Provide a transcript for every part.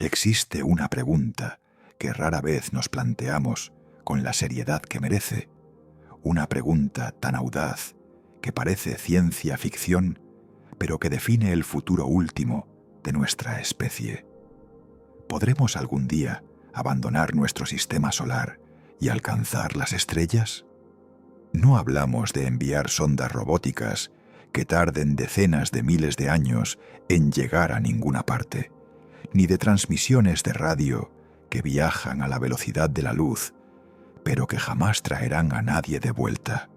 Existe una pregunta que rara vez nos planteamos con la seriedad que merece, una pregunta tan audaz que parece ciencia ficción, pero que define el futuro último de nuestra especie. ¿Podremos algún día abandonar nuestro sistema solar y alcanzar las estrellas? No hablamos de enviar sondas robóticas que tarden decenas de miles de años en llegar a ninguna parte, ni de transmisiones de radio que viajan a la velocidad de la luz, pero que jamás traerán a nadie de vuelta.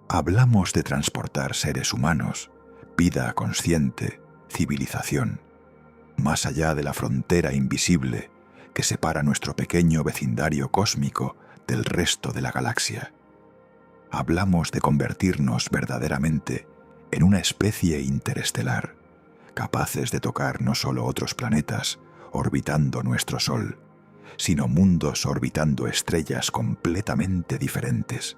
Hablamos de transportar seres humanos, vida consciente, civilización, más allá de la frontera invisible que separa nuestro pequeño vecindario cósmico del resto de la galaxia. Hablamos de convertirnos verdaderamente en una especie interestelar, capaces de tocar no solo otros planetas orbitando nuestro Sol, sino mundos orbitando estrellas completamente diferentes,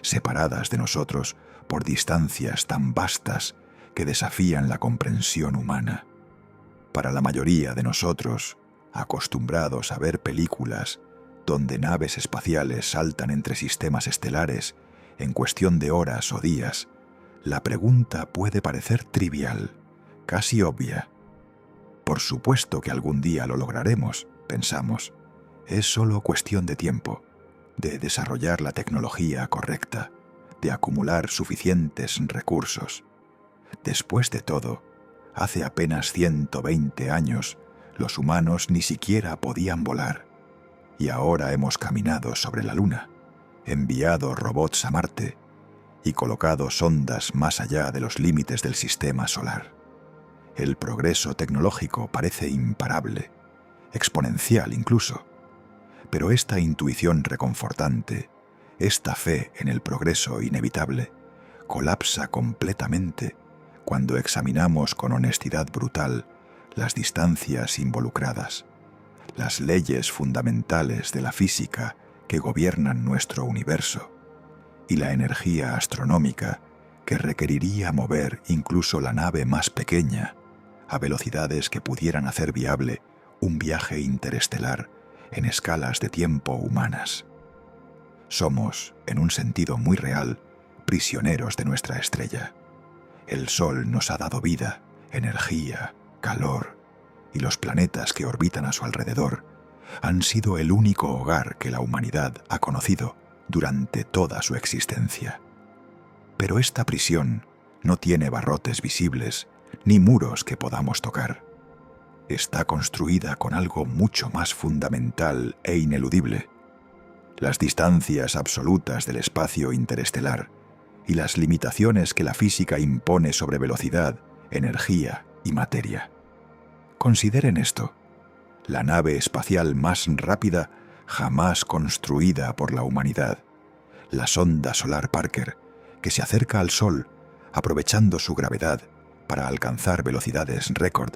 separadas de nosotros por distancias tan vastas que desafían la comprensión humana. Para la mayoría de nosotros, acostumbrados a ver películas donde naves espaciales saltan entre sistemas estelares en cuestión de horas o días, la pregunta puede parecer trivial, casi obvia. Por supuesto que algún día lo lograremos, pensamos. Es solo cuestión de tiempo, de desarrollar la tecnología correcta, de acumular suficientes recursos. Después de todo, hace apenas 120 años, los humanos ni siquiera podían volar. Y ahora hemos caminado sobre la Luna, enviado robots a Marte y colocado sondas más allá de los límites del sistema solar. El progreso tecnológico parece imparable, exponencial incluso. Pero esta intuición reconfortante, esta fe en el progreso inevitable, colapsa completamente cuando examinamos con honestidad brutal las distancias involucradas, las leyes fundamentales de la física que gobiernan nuestro universo y la energía astronómica que requeriría mover incluso la nave más pequeña a velocidades que pudieran hacer viable un viaje interestelar en escalas de tiempo humanas. Somos, en un sentido muy real, prisioneros de nuestra estrella. El Sol nos ha dado vida, energía, calor, y los planetas que orbitan a su alrededor han sido el único hogar que la humanidad ha conocido durante toda su existencia. Pero esta prisión no tiene barrotes visibles ni muros que podamos tocar. Está construida con algo mucho más fundamental e ineludible: las distancias absolutas del espacio interestelar y las limitaciones que la física impone sobre velocidad, energía y materia. Consideren esto: la nave espacial más rápida jamás construida por la humanidad, la sonda solar Parker, que se acerca al Sol aprovechando su gravedad para alcanzar velocidades récord,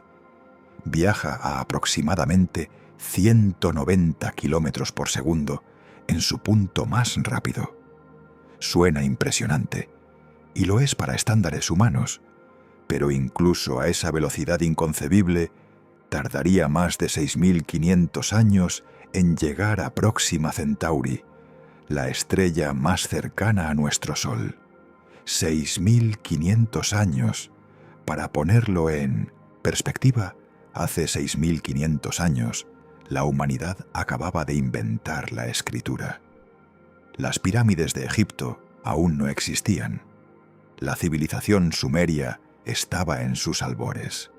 viaja a aproximadamente 190 kilómetros por segundo en su punto más rápido. Suena impresionante, y lo es para estándares humanos, pero incluso a esa velocidad inconcebible tardaría más de 6.500 años en llegar a Próxima Centauri, la estrella más cercana a nuestro Sol. 6.500 años. Para ponerlo en perspectiva, hace 6.500 años, la humanidad acababa de inventar la escritura. Las pirámides de Egipto aún no existían. La civilización sumeria estaba en sus albores.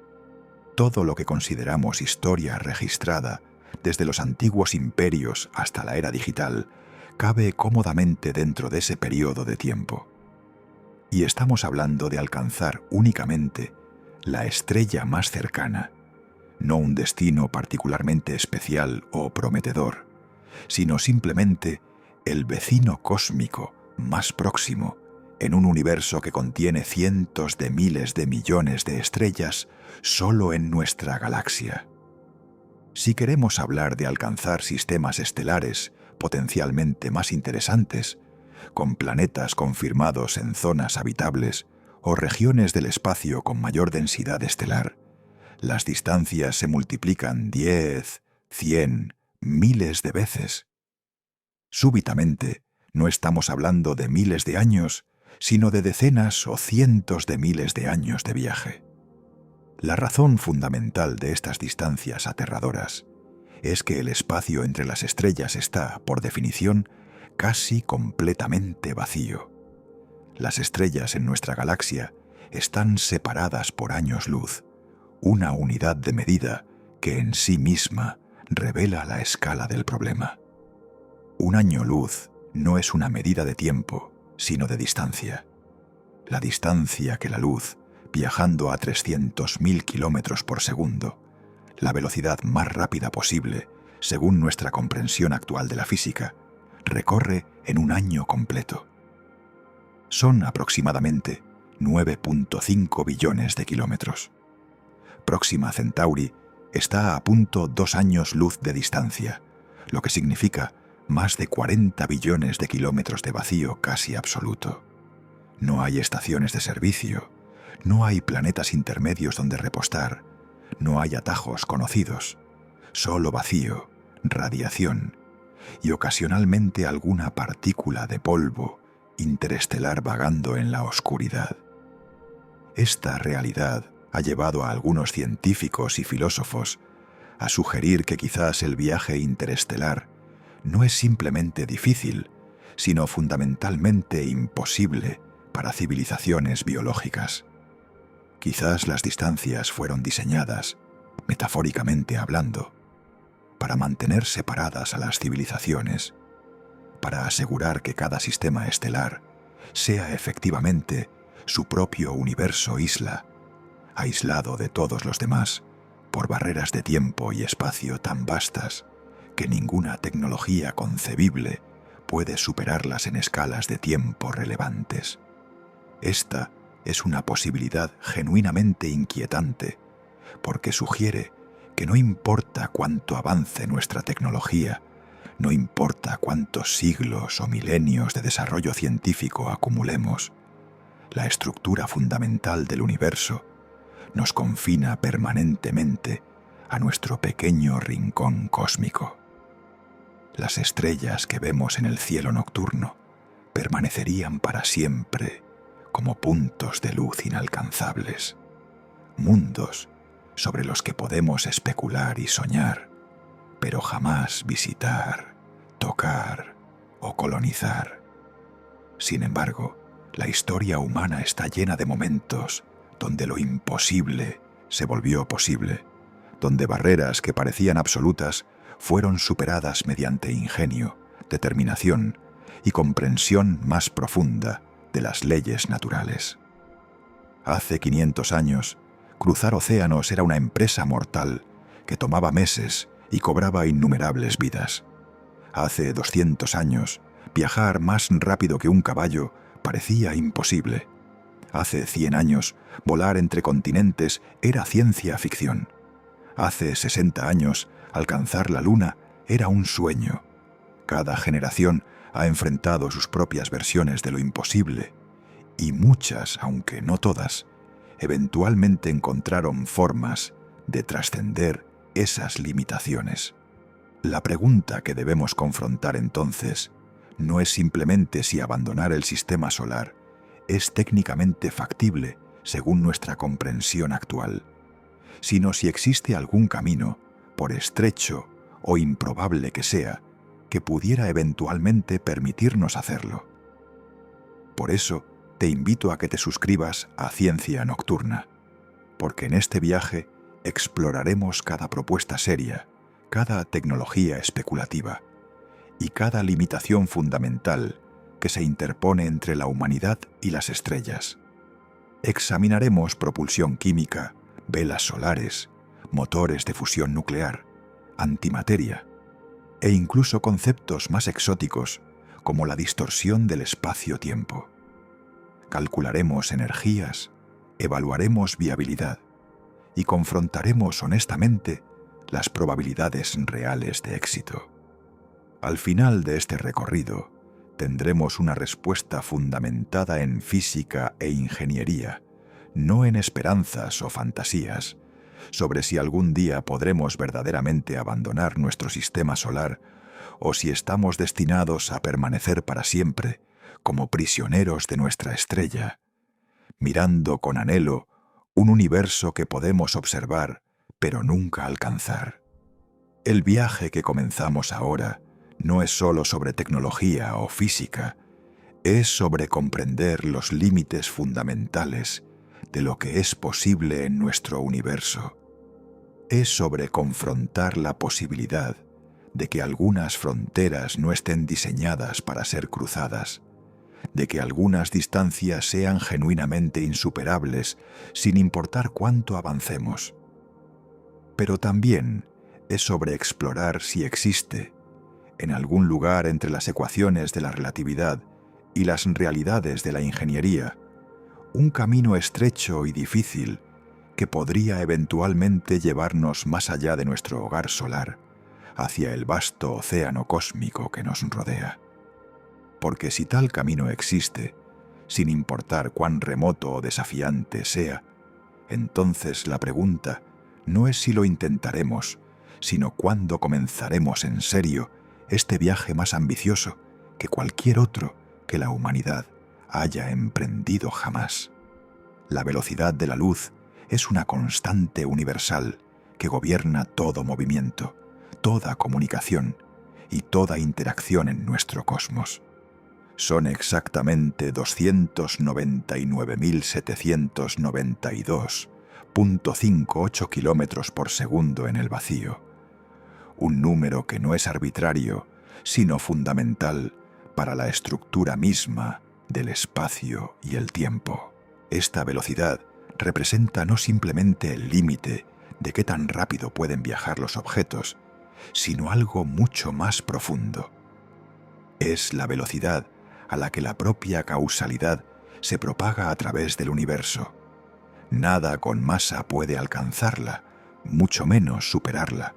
Todo lo que consideramos historia registrada, desde los antiguos imperios hasta la era digital, cabe cómodamente dentro de ese periodo de tiempo. Y estamos hablando de alcanzar únicamente la estrella más cercana, no un destino particularmente especial o prometedor, sino simplemente el vecino cósmico más próximo en un universo que contiene cientos de miles de millones de estrellas solo en nuestra galaxia. Si queremos hablar de alcanzar sistemas estelares potencialmente más interesantes, con planetas confirmados en zonas habitables o regiones del espacio con mayor densidad estelar, Las distancias se multiplican 10, 100, miles de veces. Súbitamente, no estamos hablando de miles de años, sino de decenas o cientos de miles de años de viaje. La razón fundamental de estas distancias aterradoras es que el espacio entre las estrellas está, por definición, casi completamente vacío. Las estrellas en nuestra galaxia están separadas por años luz, una unidad de medida que en sí misma revela la escala del problema. Un año luz no es una medida de tiempo, sino de distancia. La distancia que la luz, viajando a 300.000 kilómetros por segundo, la velocidad más rápida posible, según nuestra comprensión actual de la física, recorre en un año completo. Son aproximadamente 9.5 billones de kilómetros. Próxima Centauri está a punto 2 años luz de distancia, lo que significa más de 40 billones de kilómetros de vacío casi absoluto. No hay estaciones de servicio, no hay planetas intermedios donde repostar, no hay atajos conocidos, solo vacío, radiación y ocasionalmente alguna partícula de polvo interestelar vagando en la oscuridad. Esta realidad ha llevado a algunos científicos y filósofos a sugerir que quizás el viaje interestelar no es simplemente difícil, sino fundamentalmente imposible para civilizaciones biológicas. Quizás las distancias fueron diseñadas, metafóricamente hablando, para mantener separadas a las civilizaciones, para asegurar que cada sistema estelar sea efectivamente su propio universo isla, aislado de todos los demás por barreras de tiempo y espacio tan vastas que ninguna tecnología concebible puede superarlas en escalas de tiempo relevantes. Esta es una posibilidad genuinamente inquietante, porque sugiere que no importa cuánto avance nuestra tecnología, no importa cuántos siglos o milenios de desarrollo científico acumulemos, la estructura fundamental del universo nos confina permanentemente a nuestro pequeño rincón cósmico. Las estrellas que vemos en el cielo nocturno permanecerían para siempre como puntos de luz inalcanzables, mundos sobre los que podemos especular y soñar, pero jamás visitar, tocar o colonizar. Sin embargo, la historia humana está llena de momentos donde lo imposible se volvió posible, donde barreras que parecían absolutas fueron superadas mediante ingenio, determinación y comprensión más profunda de las leyes naturales. Hace 500 años, cruzar océanos era una empresa mortal que tomaba meses y cobraba innumerables vidas. Hace 200 años, viajar más rápido que un caballo parecía imposible. Hace 100 años, volar entre continentes era ciencia ficción. Hace 60 años, alcanzar la luna era un sueño. Cada generación ha enfrentado sus propias versiones de lo imposible, y muchas, aunque no todas, eventualmente encontraron formas de trascender esas limitaciones. La pregunta que debemos confrontar entonces no es simplemente si abandonar el sistema solar es técnicamente factible según nuestra comprensión actual, sino si existe algún camino, por estrecho o improbable que sea, que pudiera eventualmente permitirnos hacerlo. Por eso, te invito a que te suscribas a Ciencia Nocturna, porque en este viaje exploraremos cada propuesta seria, cada tecnología especulativa y cada limitación fundamental que se interpone entre la humanidad y las estrellas. Examinaremos propulsión química, velas solares, motores de fusión nuclear, antimateria e incluso conceptos más exóticos como la distorsión del espacio-tiempo. Calcularemos energías, evaluaremos viabilidad y confrontaremos honestamente las probabilidades reales de éxito. Al final de este recorrido, tendremos una respuesta fundamentada en física e ingeniería, no en esperanzas o fantasías, sobre si algún día podremos verdaderamente abandonar nuestro sistema solar o si estamos destinados a permanecer para siempre como prisioneros de nuestra estrella, mirando con anhelo un universo que podemos observar pero nunca alcanzar. El viaje que comenzamos ahora no es solo sobre tecnología o física, es sobre comprender los límites fundamentales de lo que es posible en nuestro universo. Es sobre confrontar la posibilidad de que algunas fronteras no estén diseñadas para ser cruzadas, de que algunas distancias sean genuinamente insuperables sin importar cuánto avancemos. Pero también es sobre explorar si existe, en algún lugar entre las ecuaciones de la relatividad y las realidades de la ingeniería, un camino estrecho y difícil que podría eventualmente llevarnos más allá de nuestro hogar solar, hacia el vasto océano cósmico que nos rodea. Porque si tal camino existe, sin importar cuán remoto o desafiante sea, entonces la pregunta no es si lo intentaremos, sino cuándo comenzaremos en serio este viaje más ambicioso que cualquier otro que la humanidad haya emprendido jamás. La velocidad de la luz es una constante universal que gobierna todo movimiento, toda comunicación y toda interacción en nuestro cosmos. Son exactamente 299.792.58 kilómetros por segundo en el vacío, un número que no es arbitrario, sino fundamental para la estructura misma del espacio y el tiempo. Esta velocidad representa no simplemente el límite de qué tan rápido pueden viajar los objetos, sino algo mucho más profundo. Es la velocidad a la que la propia causalidad se propaga a través del universo. Nada con masa puede alcanzarla, mucho menos superarla,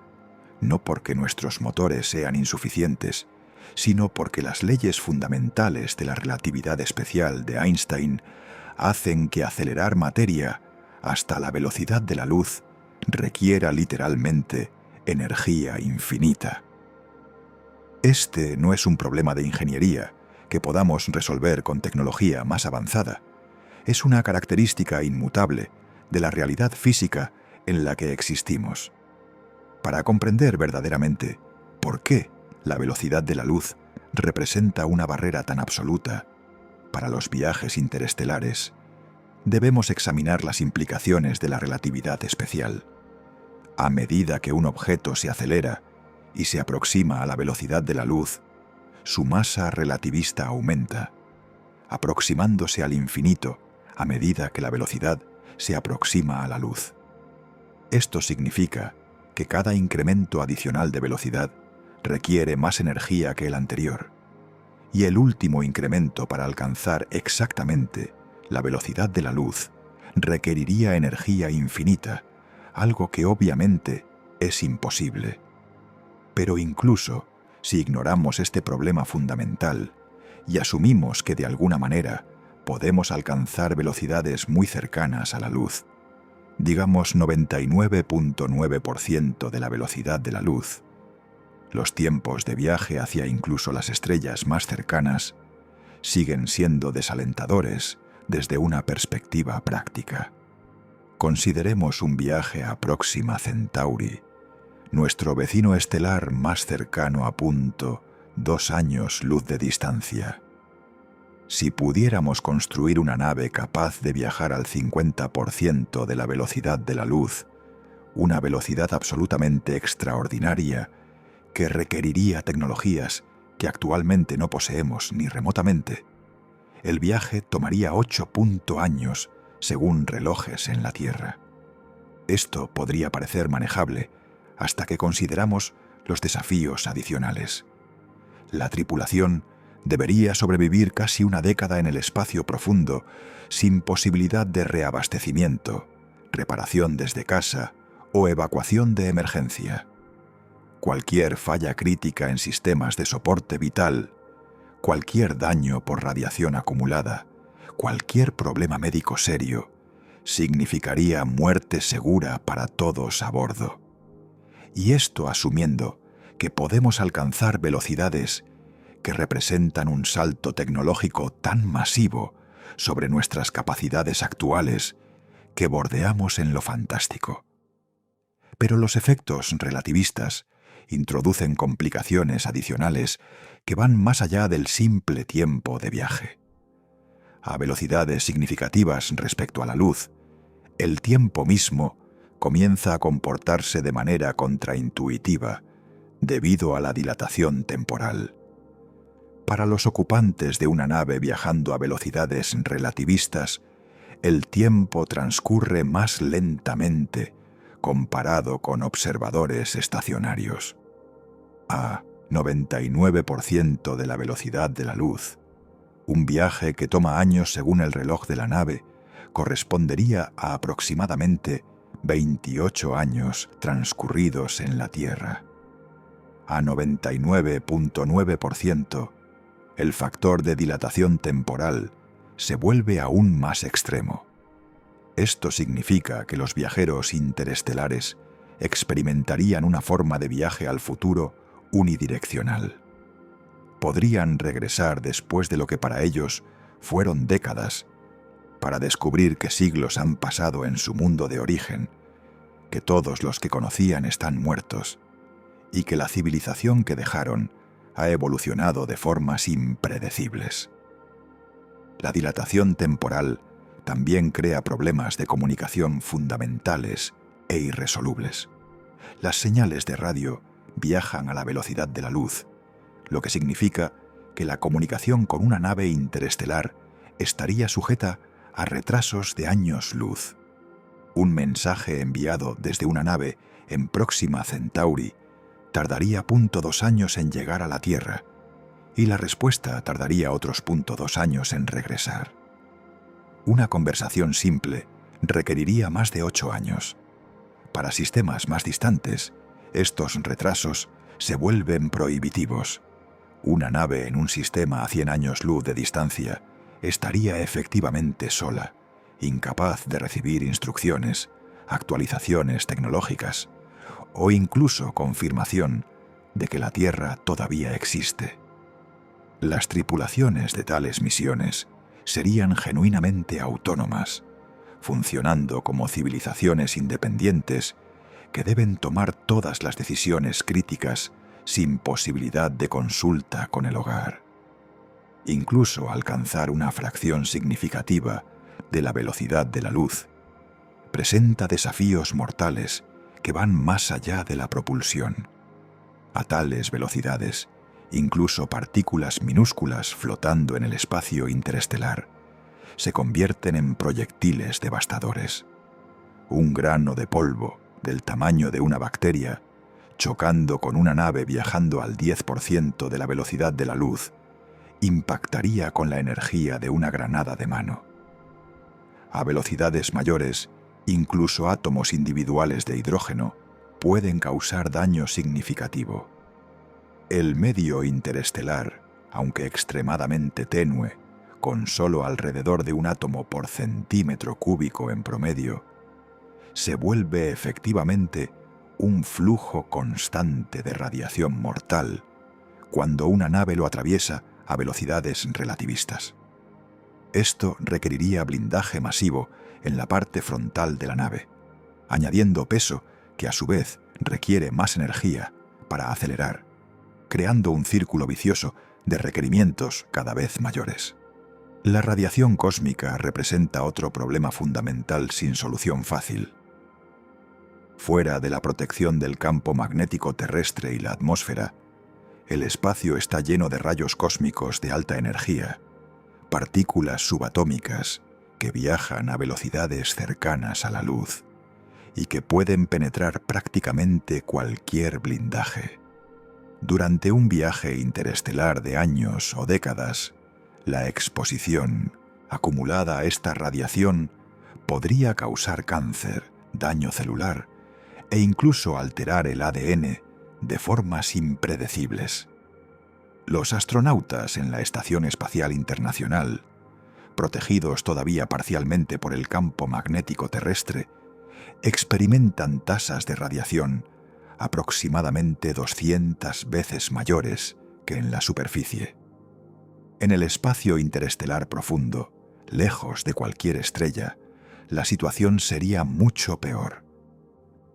no porque nuestros motores sean insuficientes, sino porque las leyes fundamentales de la relatividad especial de Einstein hacen que acelerar materia hasta la velocidad de la luz requiera literalmente energía infinita. Este no es un problema de ingeniería que podamos resolver con tecnología más avanzada. Es una característica inmutable de la realidad física en la que existimos. Para comprender verdaderamente por qué la velocidad de la luz representa una barrera tan absoluta para los viajes interestelares, debemos examinar las implicaciones de la relatividad especial. A medida que un objeto se acelera y se aproxima a la velocidad de la luz, su masa relativista aumenta, aproximándose al infinito a medida que la velocidad se aproxima a la luz. Esto significa que cada incremento adicional de velocidad requiere más energía que el anterior, y el último incremento para alcanzar exactamente la velocidad de la luz requeriría energía infinita, algo que obviamente es imposible. Pero incluso si ignoramos este problema fundamental y asumimos que de alguna manera podemos alcanzar velocidades muy cercanas a la luz, digamos 99.9% de la velocidad de la luz, los tiempos de viaje hacia incluso las estrellas más cercanas siguen siendo desalentadores desde una perspectiva práctica. Consideremos un viaje a Próxima Centauri, nuestro vecino estelar más cercano a punto 2 años luz de distancia. Si pudiéramos construir una nave capaz de viajar al 50% de la velocidad de la luz, una velocidad absolutamente extraordinaria que requeriría tecnologías que actualmente no poseemos ni remotamente, el viaje tomaría 8 años según relojes en la Tierra. Esto podría parecer manejable hasta que consideramos los desafíos adicionales. La tripulación debería sobrevivir casi una década en el espacio profundo sin posibilidad de reabastecimiento, reparación desde casa o evacuación de emergencia. Cualquier falla crítica en sistemas de soporte vital, cualquier daño por radiación acumulada, cualquier problema médico serio, significaría muerte segura para todos a bordo. Y esto asumiendo que podemos alcanzar velocidades que representan un salto tecnológico tan masivo sobre nuestras capacidades actuales que bordeamos en lo fantástico. Pero los efectos relativistas introducen complicaciones adicionales que van más allá del simple tiempo de viaje. A velocidades significativas respecto a la luz, el tiempo mismo comienza a comportarse de manera contraintuitiva debido a la dilatación temporal. Para los ocupantes de una nave viajando a velocidades relativistas, el tiempo transcurre más lentamente comparado con observadores estacionarios. A 99% de la velocidad de la luz, un viaje que toma años según el reloj de la nave correspondería a aproximadamente 28 años transcurridos en la Tierra. A 99.9%, el factor de dilatación temporal se vuelve aún más extremo. Esto significa que los viajeros interestelares experimentarían una forma de viaje al futuro unidireccional. Podrían regresar después de lo que para ellos fueron décadas, para descubrir que siglos han pasado en su mundo de origen, que todos los que conocían están muertos, y que la civilización que dejaron ha evolucionado de formas impredecibles. La dilatación temporal también crea problemas de comunicación fundamentales e irresolubles. Las señales de radio viajan a la velocidad de la luz, lo que significa que la comunicación con una nave interestelar estaría sujeta a retrasos de años luz. Un mensaje enviado desde una nave en Próxima Centauri tardaría 0.2 años en llegar a la Tierra, y la respuesta tardaría otros 0.2 años en regresar. Una conversación simple requeriría más de 8 años. Para sistemas más distantes, estos retrasos se vuelven prohibitivos. Una nave en un sistema a 100 años luz de distancia estaría efectivamente sola, incapaz de recibir instrucciones, actualizaciones tecnológicas o incluso confirmación de que la Tierra todavía existe. Las tripulaciones de tales misiones serían genuinamente autónomas, funcionando como civilizaciones independientes que deben tomar todas las decisiones críticas sin posibilidad de consulta con el hogar. Incluso alcanzar una fracción significativa de la velocidad de la luz presenta desafíos mortales que van más allá de la propulsión. A tales velocidades, incluso partículas minúsculas flotando en el espacio interestelar se convierten en proyectiles devastadores. Un grano de polvo del tamaño de una bacteria, chocando con una nave viajando al 10% de la velocidad de la luz, impactaría con la energía de una granada de mano. A velocidades mayores, incluso átomos individuales de hidrógeno pueden causar daño significativo. El medio interestelar, aunque extremadamente tenue, con solo alrededor de un átomo por centímetro cúbico en promedio, se vuelve efectivamente un flujo constante de radiación mortal cuando una nave lo atraviesa a velocidades relativistas. Esto requeriría blindaje masivo en la parte frontal de la nave, añadiendo peso que a su vez requiere más energía para acelerar, creando un círculo vicioso de requerimientos cada vez mayores. La radiación cósmica representa otro problema fundamental sin solución fácil. Fuera de la protección del campo magnético terrestre y la atmósfera, el espacio está lleno de rayos cósmicos de alta energía, partículas subatómicas que viajan a velocidades cercanas a la luz y que pueden penetrar prácticamente cualquier blindaje. Durante un viaje interestelar de años o décadas, la exposición acumulada a esta radiación podría causar cáncer, daño celular e incluso alterar el ADN de formas impredecibles. Los astronautas en la Estación Espacial Internacional protegidos todavía parcialmente por el campo magnético terrestre, experimentan tasas de radiación aproximadamente 200 veces mayores que en la superficie. En el espacio interestelar profundo, lejos de cualquier estrella, la situación sería mucho peor.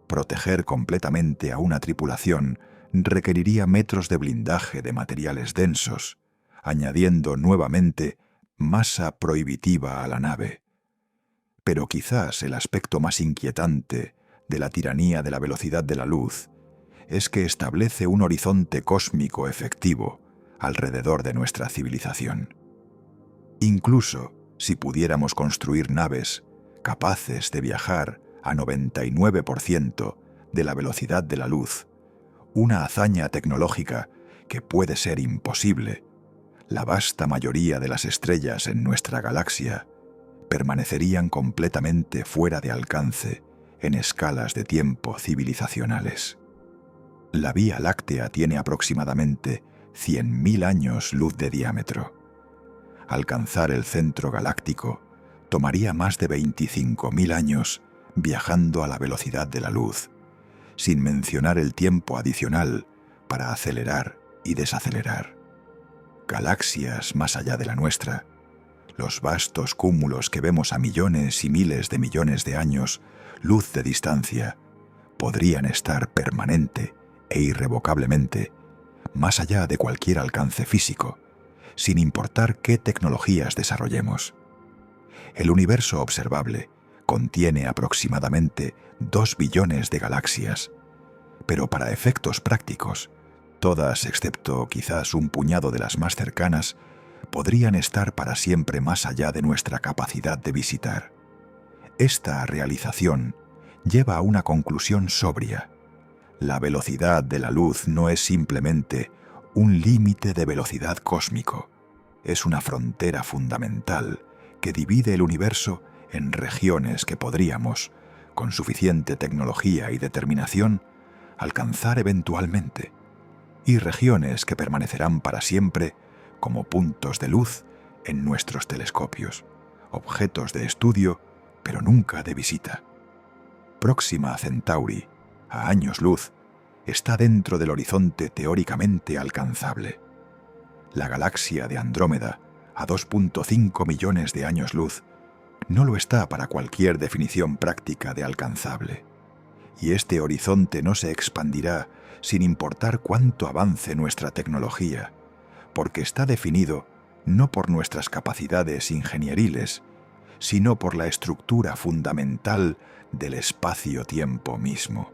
Proteger completamente a una tripulación requeriría metros de blindaje de materiales densos, añadiendo nuevamente masa prohibitiva a la nave. Pero quizás el aspecto más inquietante de la tiranía de la velocidad de la luz es que establece un horizonte cósmico efectivo alrededor de nuestra civilización. Incluso si pudiéramos construir naves capaces de viajar a 99% de la velocidad de la luz, una hazaña tecnológica que puede ser imposible, la vasta mayoría de las estrellas en nuestra galaxia permanecerían completamente fuera de alcance en escalas de tiempo civilizacionales. La Vía Láctea tiene aproximadamente 100.000 años luz de diámetro. Alcanzar el centro galáctico tomaría más de 25.000 años viajando a la velocidad de la luz, sin mencionar el tiempo adicional para acelerar y desacelerar. Galaxias más allá de la nuestra, los vastos cúmulos que vemos a millones y miles de millones de años luz de distancia, podrían estar permanente e irrevocablemente más allá de cualquier alcance físico, sin importar qué tecnologías desarrollemos. El universo observable contiene aproximadamente 2 billones de galaxias, pero para efectos prácticos, todas excepto quizás un puñado de las más cercanas, podrían estar para siempre más allá de nuestra capacidad de visitar. Esta realización lleva a una conclusión sobria. La velocidad de la luz no es simplemente un límite de velocidad cósmico, es una frontera fundamental que divide el universo en regiones que podríamos, con suficiente tecnología y determinación, alcanzar eventualmente, y regiones que permanecerán para siempre como puntos de luz en nuestros telescopios, objetos de estudio, pero nunca de visita. Próxima Centauri, a años luz, está dentro del horizonte teóricamente alcanzable. La galaxia de Andrómeda, a 2.5 millones de años luz, no lo está para cualquier definición práctica de alcanzable. Y este horizonte no se expandirá sin importar cuánto avance nuestra tecnología, porque está definido no por nuestras capacidades ingenieriles, sino por la estructura fundamental del espacio-tiempo mismo.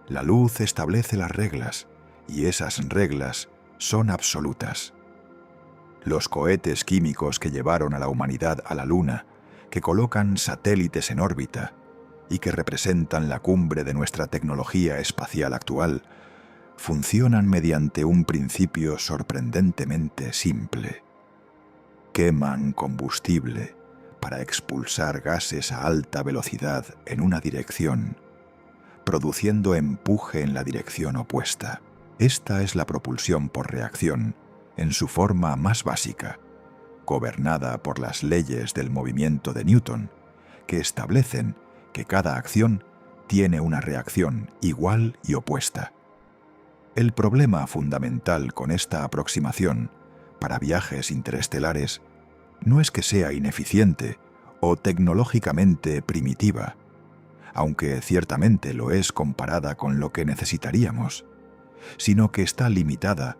La luz establece las reglas, y esas reglas son absolutas. Los cohetes químicos que llevaron a la humanidad a la Luna, que colocan satélites en órbita y que representan la cumbre de nuestra tecnología espacial actual, funcionan mediante un principio sorprendentemente simple. Queman combustible para expulsar gases a alta velocidad en una dirección, produciendo empuje en la dirección opuesta. Esta es la propulsión por reacción, en su forma más básica, gobernada por las leyes del movimiento de Newton, que establecen que cada acción tiene una reacción igual y opuesta. El problema fundamental con esta aproximación para viajes interestelares no es que sea ineficiente o tecnológicamente primitiva, aunque ciertamente lo es comparada con lo que necesitaríamos, sino que está limitada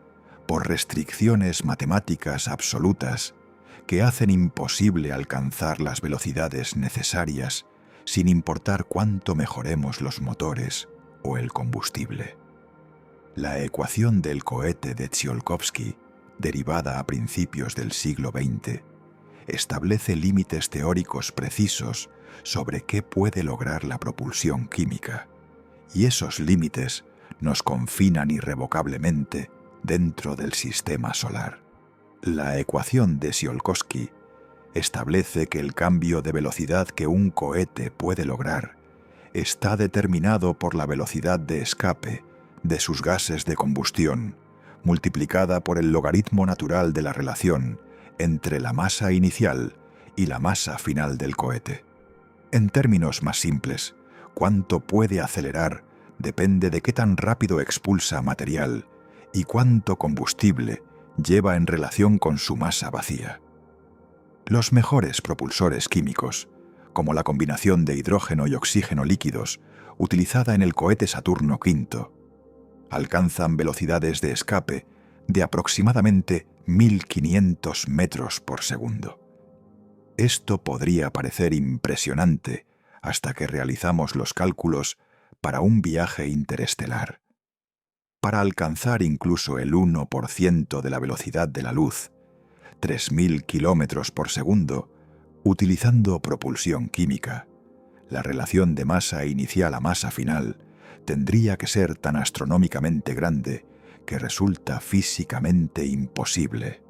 por restricciones matemáticas absolutas que hacen imposible alcanzar las velocidades necesarias sin importar cuánto mejoremos los motores o el combustible. La ecuación del cohete de Tsiolkovsky, derivada a principios del siglo XX, establece límites teóricos precisos sobre qué puede lograr la propulsión química, y esos límites nos confinan irrevocablemente dentro del sistema solar. La ecuación de Tsiolkovsky establece que el cambio de velocidad que un cohete puede lograr está determinado por la velocidad de escape de sus gases de combustión, multiplicada por el logaritmo natural de la relación entre la masa inicial y la masa final del cohete. En términos más simples, cuánto puede acelerar depende de qué tan rápido expulsa material y cuánto combustible lleva en relación con su masa vacía. Los mejores propulsores químicos, como la combinación de hidrógeno y oxígeno líquidos utilizada en el cohete Saturno V, alcanzan velocidades de escape de aproximadamente 1.500 metros por segundo. Esto podría parecer impresionante hasta que realizamos los cálculos para un viaje interestelar. Para alcanzar incluso el 1% de la velocidad de la luz, 3.000 kilómetros por segundo, utilizando propulsión química, la relación de masa inicial a masa final tendría que ser tan astronómicamente grande que resulta físicamente imposible.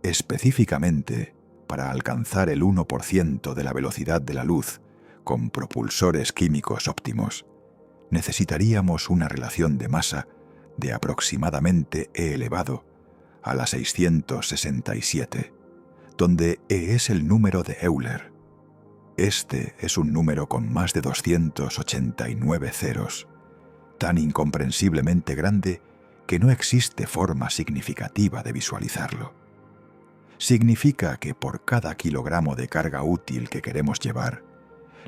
Específicamente, para alcanzar el 1% de la velocidad de la luz con propulsores químicos óptimos, necesitaríamos una relación de masa de aproximadamente e elevado a la 667, donde e es el número de Euler. Este es un número con más de 289 ceros, tan incomprensiblemente grande que no existe forma significativa de visualizarlo. Significa que por cada kilogramo de carga útil que queremos llevar,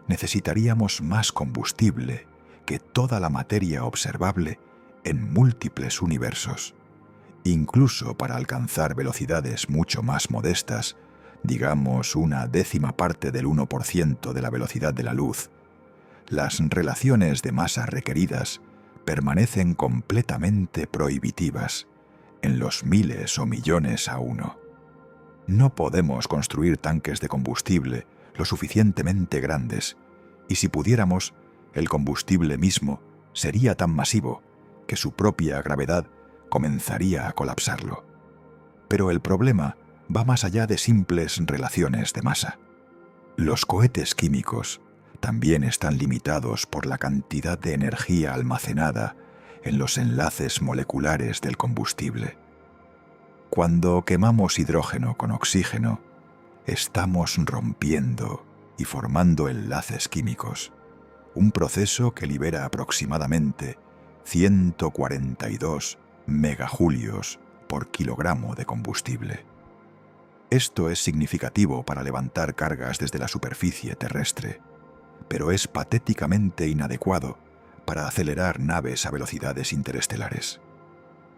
necesitaríamos más combustible que toda la materia observable en múltiples universos, incluso para alcanzar velocidades mucho más modestas, digamos una décima parte del 1% de la velocidad de la luz. Las relaciones de masa requeridas permanecen completamente prohibitivas, en los miles o millones a uno. No podemos construir tanques de combustible lo suficientemente grandes, y si pudiéramos, el combustible mismo sería tan masivo que su propia gravedad comenzaría a colapsarlo. Pero el problema va más allá de simples relaciones de masa. Los cohetes químicos también están limitados por la cantidad de energía almacenada en los enlaces moleculares del combustible. Cuando quemamos hidrógeno con oxígeno, estamos rompiendo y formando enlaces químicos, un proceso que libera aproximadamente 142 megajulios por kilogramo de combustible. Esto es significativo para levantar cargas desde la superficie terrestre, pero es patéticamente inadecuado para acelerar naves a velocidades interestelares.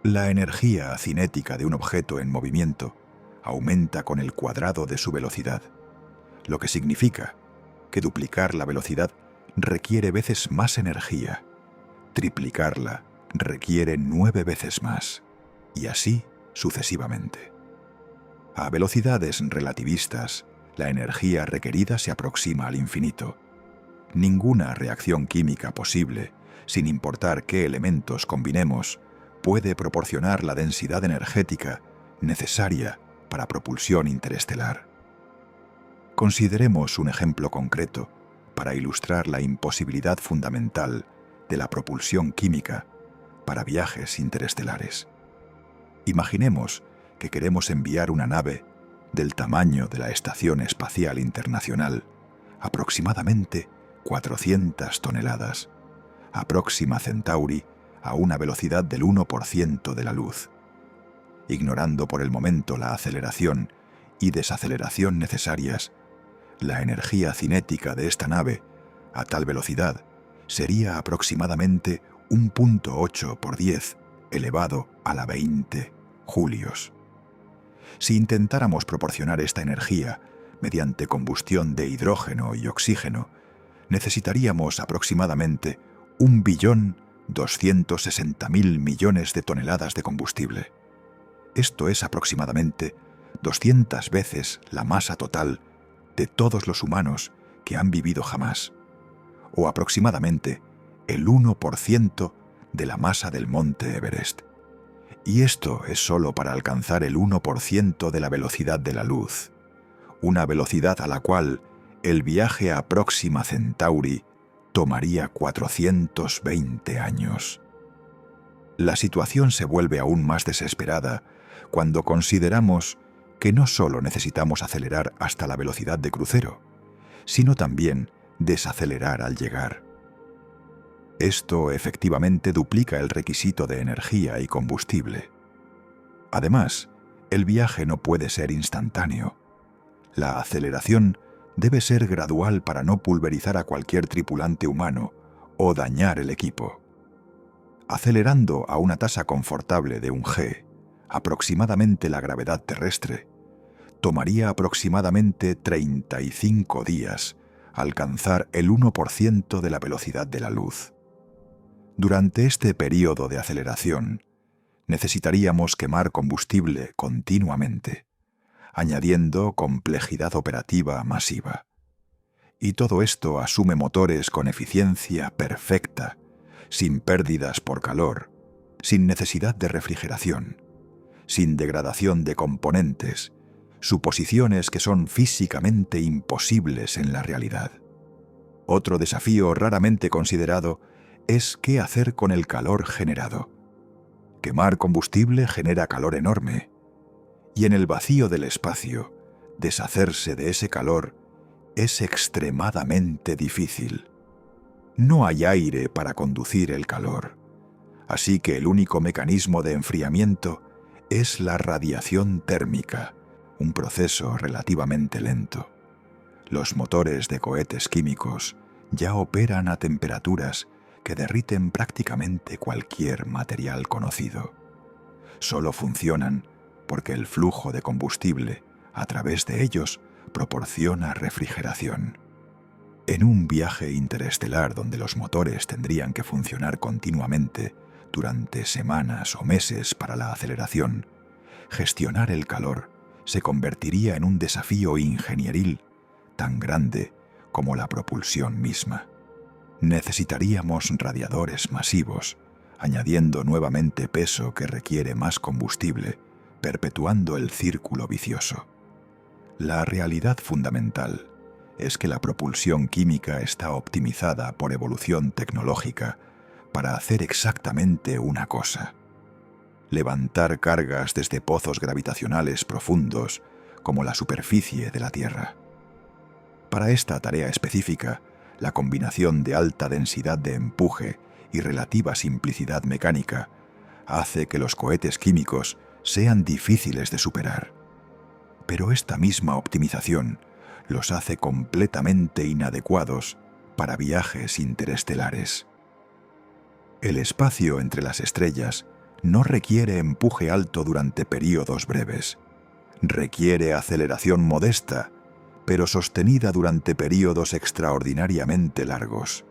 La energía cinética de un objeto en movimiento aumenta con el cuadrado de su velocidad, lo que significa que duplicar la velocidad requiere veces más energía, triplicarla requiere 9 veces más, y así sucesivamente. A velocidades relativistas, la energía requerida se aproxima al infinito. Ninguna reacción química posible, sin importar qué elementos combinemos, puede proporcionar la densidad energética necesaria para propulsión interestelar. Consideremos un ejemplo concreto para ilustrar la imposibilidad fundamental de la propulsión química para viajes interestelares. Imaginemos que queremos enviar una nave del tamaño de la Estación Espacial Internacional, aproximadamente 400 toneladas, a Próxima Centauri a una velocidad del 1% de la luz. Ignorando por el momento la aceleración y desaceleración necesarias, la energía cinética de esta nave, a tal velocidad, sería aproximadamente 1.8 por 10 elevado a la 20 julios. Si intentáramos proporcionar esta energía mediante combustión de hidrógeno y oxígeno, necesitaríamos aproximadamente 1.260.000 millones de toneladas de combustible. Esto es aproximadamente 200 veces la masa total de todos los humanos que han vivido jamás, o aproximadamente el 1% de la masa del monte Everest. Y esto es solo para alcanzar el 1% de la velocidad de la luz, una velocidad a la cual el viaje a Próxima Centauri tomaría 420 años. La situación se vuelve aún más desesperada cuando consideramos que no solo necesitamos acelerar hasta la velocidad de crucero, sino también desacelerar al llegar. Esto efectivamente duplica el requisito de energía y combustible. Además, el viaje no puede ser instantáneo. La aceleración debe ser gradual para no pulverizar a cualquier tripulante humano o dañar el equipo. Acelerando a una tasa confortable de 1 G, aproximadamente la gravedad terrestre, tomaría aproximadamente 35 días alcanzar el 1% de la velocidad de la luz. Durante este periodo de aceleración, necesitaríamos quemar combustible continuamente, añadiendo complejidad operativa masiva. Y todo esto asume motores con eficiencia perfecta, sin pérdidas por calor, sin necesidad de refrigeración, sin degradación de componentes, suposiciones que son físicamente imposibles en la realidad. Otro desafío raramente considerado es qué hacer con el calor generado. Quemar combustible genera calor enorme, y en el vacío del espacio, deshacerse de ese calor es extremadamente difícil. No hay aire para conducir el calor, así que el único mecanismo de enfriamiento es la radiación térmica, un proceso relativamente lento. Los motores de cohetes químicos ya operan a temperaturas que derriten prácticamente cualquier material conocido. Solo funcionan porque el flujo de combustible a través de ellos proporciona refrigeración. En un viaje interestelar donde los motores tendrían que funcionar continuamente durante semanas o meses para la aceleración, gestionar el calor se convertiría en un desafío ingenieril tan grande como la propulsión misma. Necesitaríamos radiadores masivos, añadiendo nuevamente peso que requiere más combustible, perpetuando el círculo vicioso. La realidad fundamental es que la propulsión química está optimizada por evolución tecnológica para hacer exactamente una cosa: levantar cargas desde pozos gravitacionales profundos como la superficie de la Tierra. Para esta tarea específica, la combinación de alta densidad de empuje y relativa simplicidad mecánica hace que los cohetes químicos sean difíciles de superar. Pero esta misma optimización los hace completamente inadecuados para viajes interestelares. El espacio entre las estrellas no requiere empuje alto durante períodos breves. Requiere aceleración modesta, pero sostenida durante períodos extraordinariamente largos.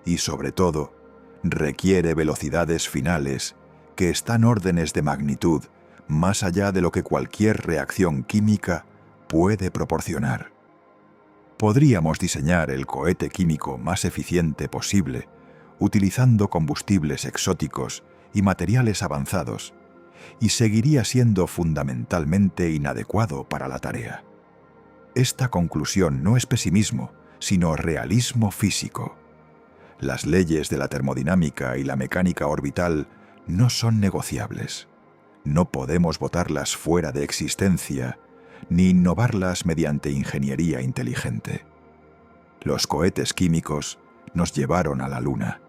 Y sobre todo, requiere velocidades finales que están órdenes de magnitud más allá de lo que cualquier reacción química puede proporcionar. Podríamos diseñar el cohete químico más eficiente posible utilizando combustibles exóticos y materiales avanzados, y seguiría siendo fundamentalmente inadecuado para la tarea. Esta conclusión no es pesimismo, sino realismo físico. Las leyes de la termodinámica y la mecánica orbital no son negociables. No podemos botarlas fuera de existencia, ni innovarlas mediante ingeniería inteligente. Los cohetes químicos nos llevaron a la Luna,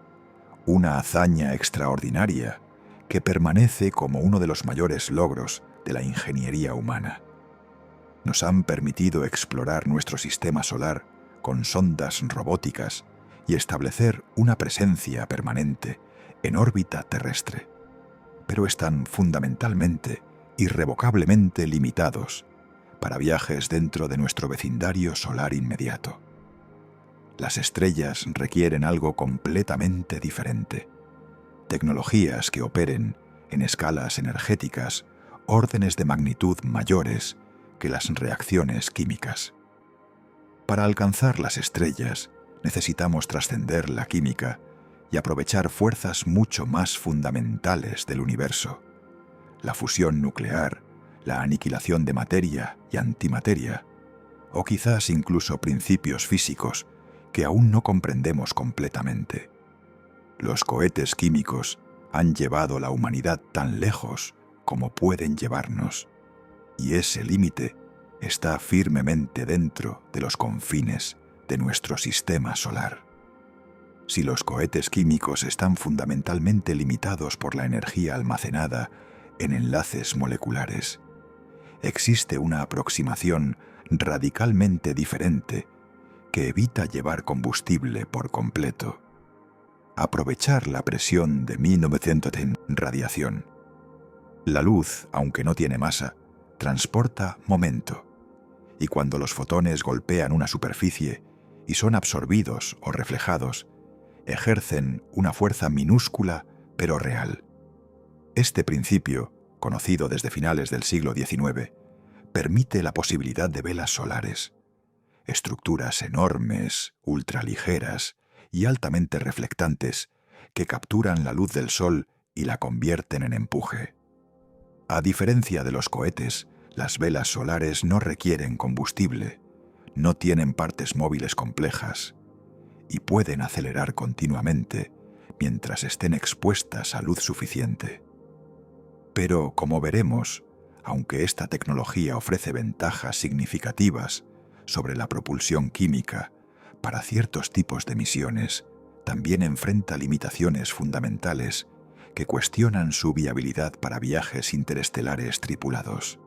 una hazaña extraordinaria que permanece como uno de los mayores logros de la ingeniería humana. Nos han permitido explorar nuestro sistema solar con sondas robóticas y establecer una presencia permanente en órbita terrestre, pero están fundamentalmente, irrevocablemente limitados para viajes dentro de nuestro vecindario solar inmediato. Las estrellas requieren algo completamente diferente: tecnologías que operen en escalas energéticas, órdenes de magnitud mayores que las reacciones químicas. Para alcanzar las estrellas, necesitamos trascender la química y aprovechar fuerzas mucho más fundamentales del universo: la fusión nuclear, la aniquilación de materia y antimateria, o quizás incluso principios físicos que aún no comprendemos completamente. Los cohetes químicos han llevado la humanidad tan lejos como pueden llevarnos. y ese límite está firmemente dentro de los confines de nuestro sistema solar. Si los cohetes químicos están fundamentalmente limitados por la energía almacenada en enlaces moleculares, existe una aproximación radicalmente diferente que evita llevar combustible por completo. Aprovechar la presión de 1910 radiación. La luz, aunque no tiene masa, transporta momento, y cuando los fotones golpean una superficie y son absorbidos o reflejados, ejercen una fuerza minúscula pero real. Este principio, conocido desde finales del siglo XIX, permite la posibilidad de velas solares, estructuras enormes, ultraligeras y altamente reflectantes que capturan la luz del sol y la convierten en empuje. A diferencia de los cohetes, las velas solares no requieren combustible, no tienen partes móviles complejas y pueden acelerar continuamente mientras estén expuestas a luz suficiente. Pero, como veremos, aunque esta tecnología ofrece ventajas significativas sobre la propulsión química para ciertos tipos de misiones, también enfrenta limitaciones fundamentales que cuestionan su viabilidad para viajes interestelares tripulados.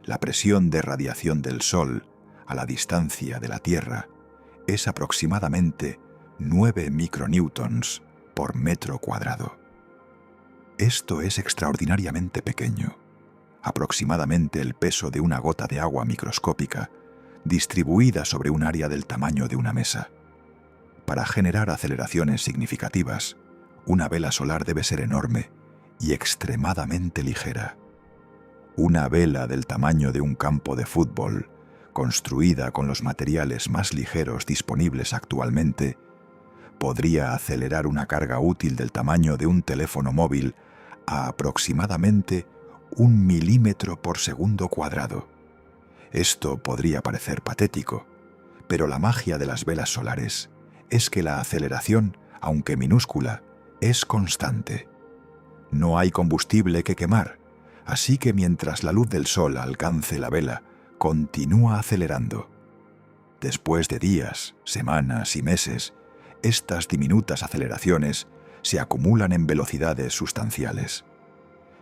La presión de radiación del Sol a la distancia de la Tierra es aproximadamente 9 micronewtons por metro cuadrado. Esto es extraordinariamente pequeño, aproximadamente el peso de una gota de agua microscópica distribuida sobre un área del tamaño de una mesa. Para generar aceleraciones significativas, una vela solar debe ser enorme y extremadamente ligera. Una vela del tamaño de un campo de fútbol, construida con los materiales más ligeros disponibles actualmente, podría acelerar una carga útil del tamaño de un teléfono móvil a aproximadamente 1 milímetro por segundo cuadrado. Esto podría parecer patético, pero la magia de las velas solares es que la aceleración, aunque minúscula, es constante. No hay combustible que quemar, así que mientras la luz del sol alcance la vela, continúa acelerando. Después de días, semanas y meses, estas diminutas aceleraciones se acumulan en velocidades sustanciales.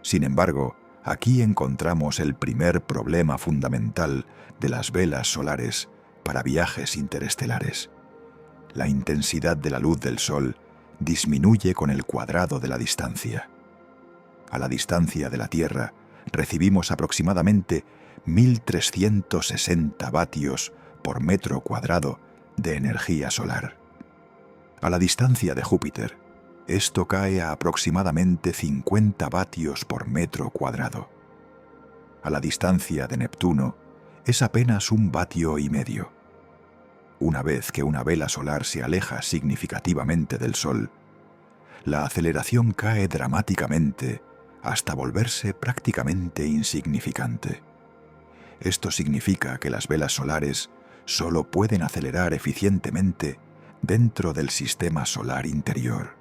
Sin embargo, aquí encontramos el primer problema fundamental de las velas solares para viajes interestelares. La intensidad de la luz del Sol disminuye con el cuadrado de la distancia. A la distancia de la Tierra recibimos aproximadamente 1.360 vatios por metro cuadrado de energía solar. A la distancia de Júpiter, esto cae a aproximadamente 50 vatios por metro cuadrado. A la distancia de Neptuno, es apenas 1,5 vatios. Una vez que una vela solar se aleja significativamente del Sol, la aceleración cae dramáticamente hasta volverse prácticamente insignificante. Esto significa que las velas solares solo pueden acelerar eficientemente dentro del sistema solar interior,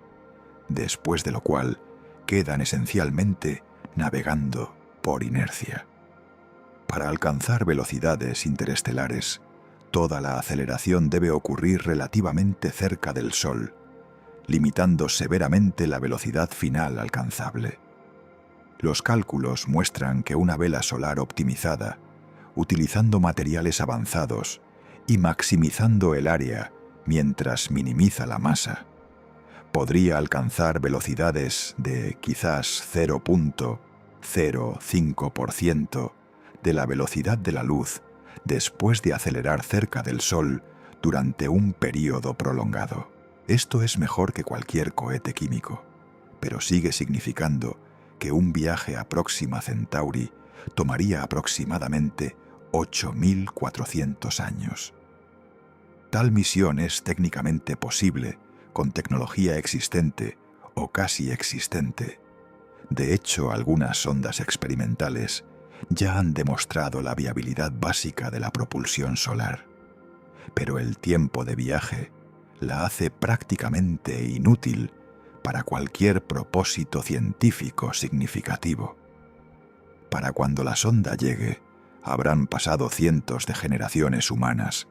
después de lo cual quedan esencialmente navegando por inercia. Para alcanzar velocidades interestelares, toda la aceleración debe ocurrir relativamente cerca del Sol, limitando severamente la velocidad final alcanzable. Los cálculos muestran que una vela solar optimizada, utilizando materiales avanzados y maximizando el área mientras minimiza la masa, podría alcanzar velocidades de quizás 0,05% de la velocidad de la luz después de acelerar cerca del Sol durante un período prolongado. Esto es mejor que cualquier cohete químico, pero sigue significando que un viaje a Próxima Centauri tomaría aproximadamente 8.400 años. Tal misión es técnicamente posible con tecnología existente o casi existente. De hecho, algunas sondas experimentales ya han demostrado la viabilidad básica de la propulsión solar, pero el tiempo de viaje la hace prácticamente inútil para cualquier propósito científico significativo. Para cuando la sonda llegue, habrán pasado cientos de generaciones humanas.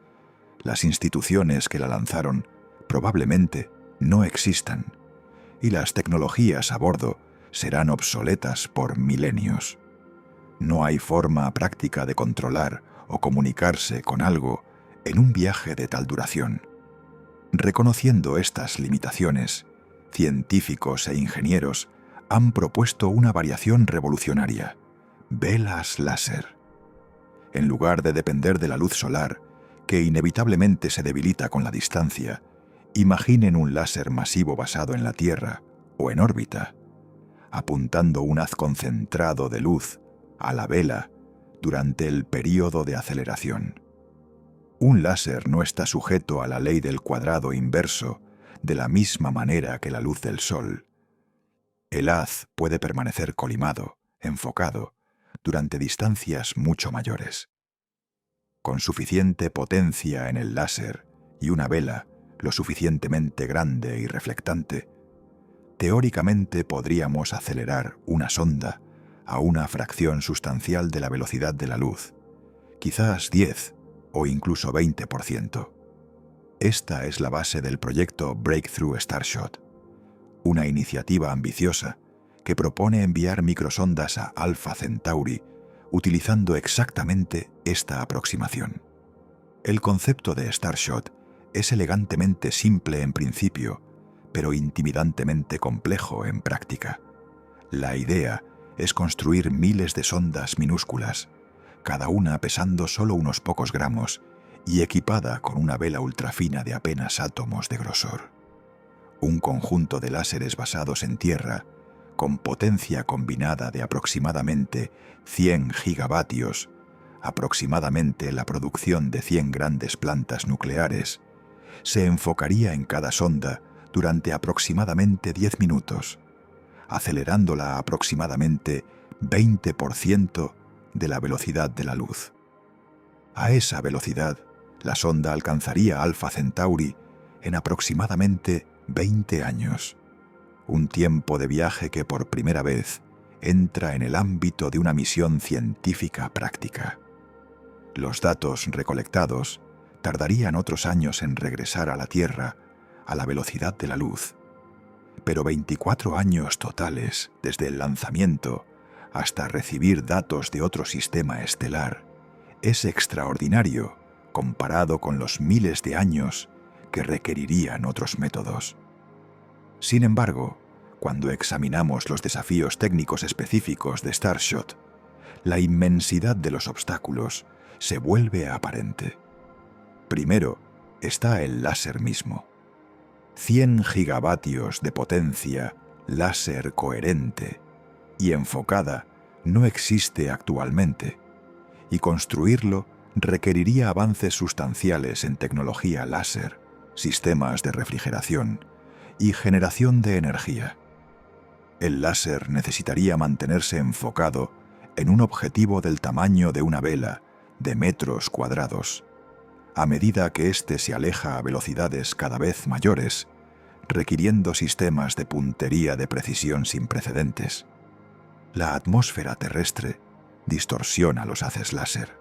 Las instituciones que la lanzaron probablemente no existan, y las tecnologías a bordo serán obsoletas por milenios. No hay forma práctica de controlar o comunicarse con algo en un viaje de tal duración. Reconociendo estas limitaciones, científicos e ingenieros han propuesto una variación revolucionaria: velas láser. En lugar de depender de la luz solar, que inevitablemente se debilita con la distancia, imaginen un láser masivo basado en la Tierra o en órbita, apuntando un haz concentrado de luz a la vela durante el período de aceleración. Un láser no está sujeto a la ley del cuadrado inverso de la misma manera que la luz del Sol. El haz puede permanecer colimado, enfocado, durante distancias mucho mayores. Con suficiente potencia en el láser y una vela lo suficientemente grande y reflectante, teóricamente podríamos acelerar una sonda a una fracción sustancial de la velocidad de la luz, quizás 10 o incluso 20%. Esta es la base del proyecto Breakthrough Starshot, una iniciativa ambiciosa que propone enviar microsondas a Alpha Centauri utilizando exactamente esta aproximación. El concepto de Starshot es elegantemente simple en principio, pero intimidantemente complejo en práctica. La idea es construir miles de sondas minúsculas, cada una pesando solo unos pocos gramos y equipada con una vela ultrafina de apenas átomos de grosor. Un conjunto de láseres basados en tierra, con potencia combinada de aproximadamente 100 gigavatios, aproximadamente la producción de 100 grandes plantas nucleares, se enfocaría en cada sonda durante aproximadamente 10 minutos, acelerándola a aproximadamente 20% de la velocidad de la luz. A esa velocidad, la sonda alcanzaría Alpha Centauri en aproximadamente 20 años, un tiempo de viaje que por primera vez entra en el ámbito de una misión científica práctica. Los datos recolectados tardarían otros años en regresar a la Tierra a la velocidad de la luz, pero 24 años totales desde el lanzamiento hasta recibir datos de otro sistema estelar es extraordinario comparado con los miles de años que requerirían otros métodos. Sin embargo, cuando examinamos los desafíos técnicos específicos de Starshot, la inmensidad de los obstáculos se vuelve aparente. Primero está el láser mismo. 100 gigavatios de potencia láser coherente y enfocada no existe actualmente, y construirlo requeriría avances sustanciales en tecnología láser, sistemas de refrigeración y generación de energía. El láser necesitaría mantenerse enfocado en un objetivo del tamaño de una vela de metros cuadrados. A medida que éste se aleja a velocidades cada vez mayores, requiriendo sistemas de puntería de precisión sin precedentes. La atmósfera terrestre distorsiona los haces láser,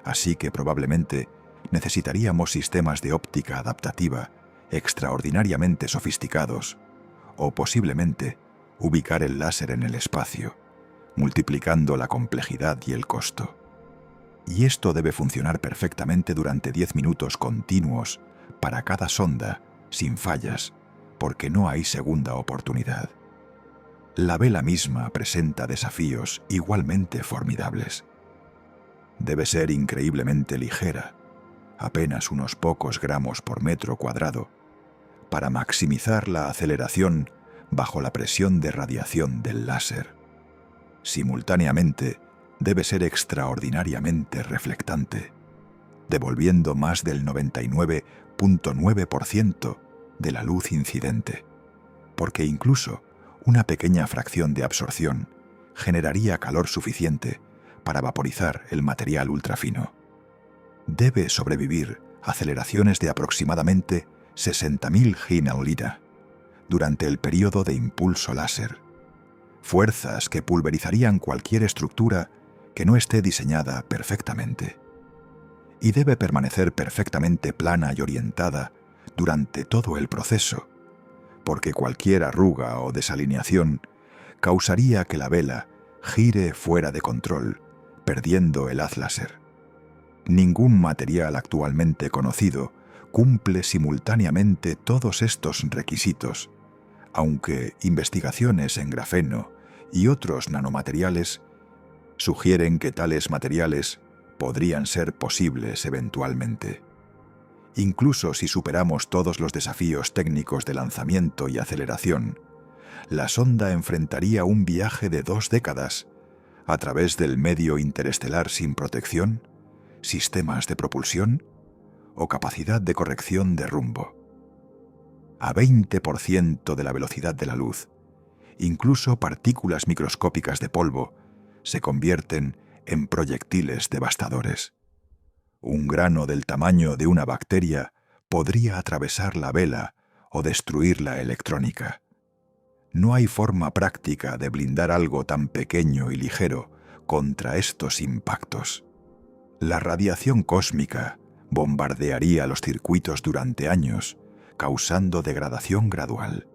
así que probablemente necesitaríamos sistemas de óptica adaptativa extraordinariamente sofisticados, o posiblemente ubicar el láser en el espacio, multiplicando la complejidad y el costo. Y esto debe funcionar perfectamente durante 10 minutos continuos para cada sonda, sin fallas, porque no hay segunda oportunidad. La vela misma presenta desafíos igualmente formidables. Debe ser increíblemente ligera, apenas unos pocos gramos por metro cuadrado, para maximizar la aceleración bajo la presión de radiación del láser. Simultáneamente, debe ser extraordinariamente reflectante, devolviendo más del 99.9% de la luz incidente, porque incluso una pequeña fracción de absorción generaría calor suficiente para vaporizar el material ultrafino. Debe sobrevivir aceleraciones de aproximadamente 60.000 G/L durante el período de impulso láser, fuerzas que pulverizarían cualquier estructura que no esté diseñada perfectamente. Y debe permanecer perfectamente plana y orientada durante todo el proceso, porque cualquier arruga o desalineación causaría que la vela gire fuera de control, perdiendo el haz láser. Ningún material actualmente conocido cumple simultáneamente todos estos requisitos, aunque investigaciones en grafeno y otros nanomateriales sugieren que tales materiales podrían ser posibles eventualmente. Incluso si superamos todos los desafíos técnicos de lanzamiento y aceleración, la sonda enfrentaría un viaje de 2 décadas a través del medio interestelar sin protección, sistemas de propulsión o capacidad de corrección de rumbo. A 20% de la velocidad de la luz, incluso partículas microscópicas de polvo se convierten en proyectiles devastadores. Un grano del tamaño de una bacteria podría atravesar la vela o destruir la electrónica. No hay forma práctica de blindar algo tan pequeño y ligero contra estos impactos. La radiación cósmica bombardearía los circuitos durante años, causando degradación gradual.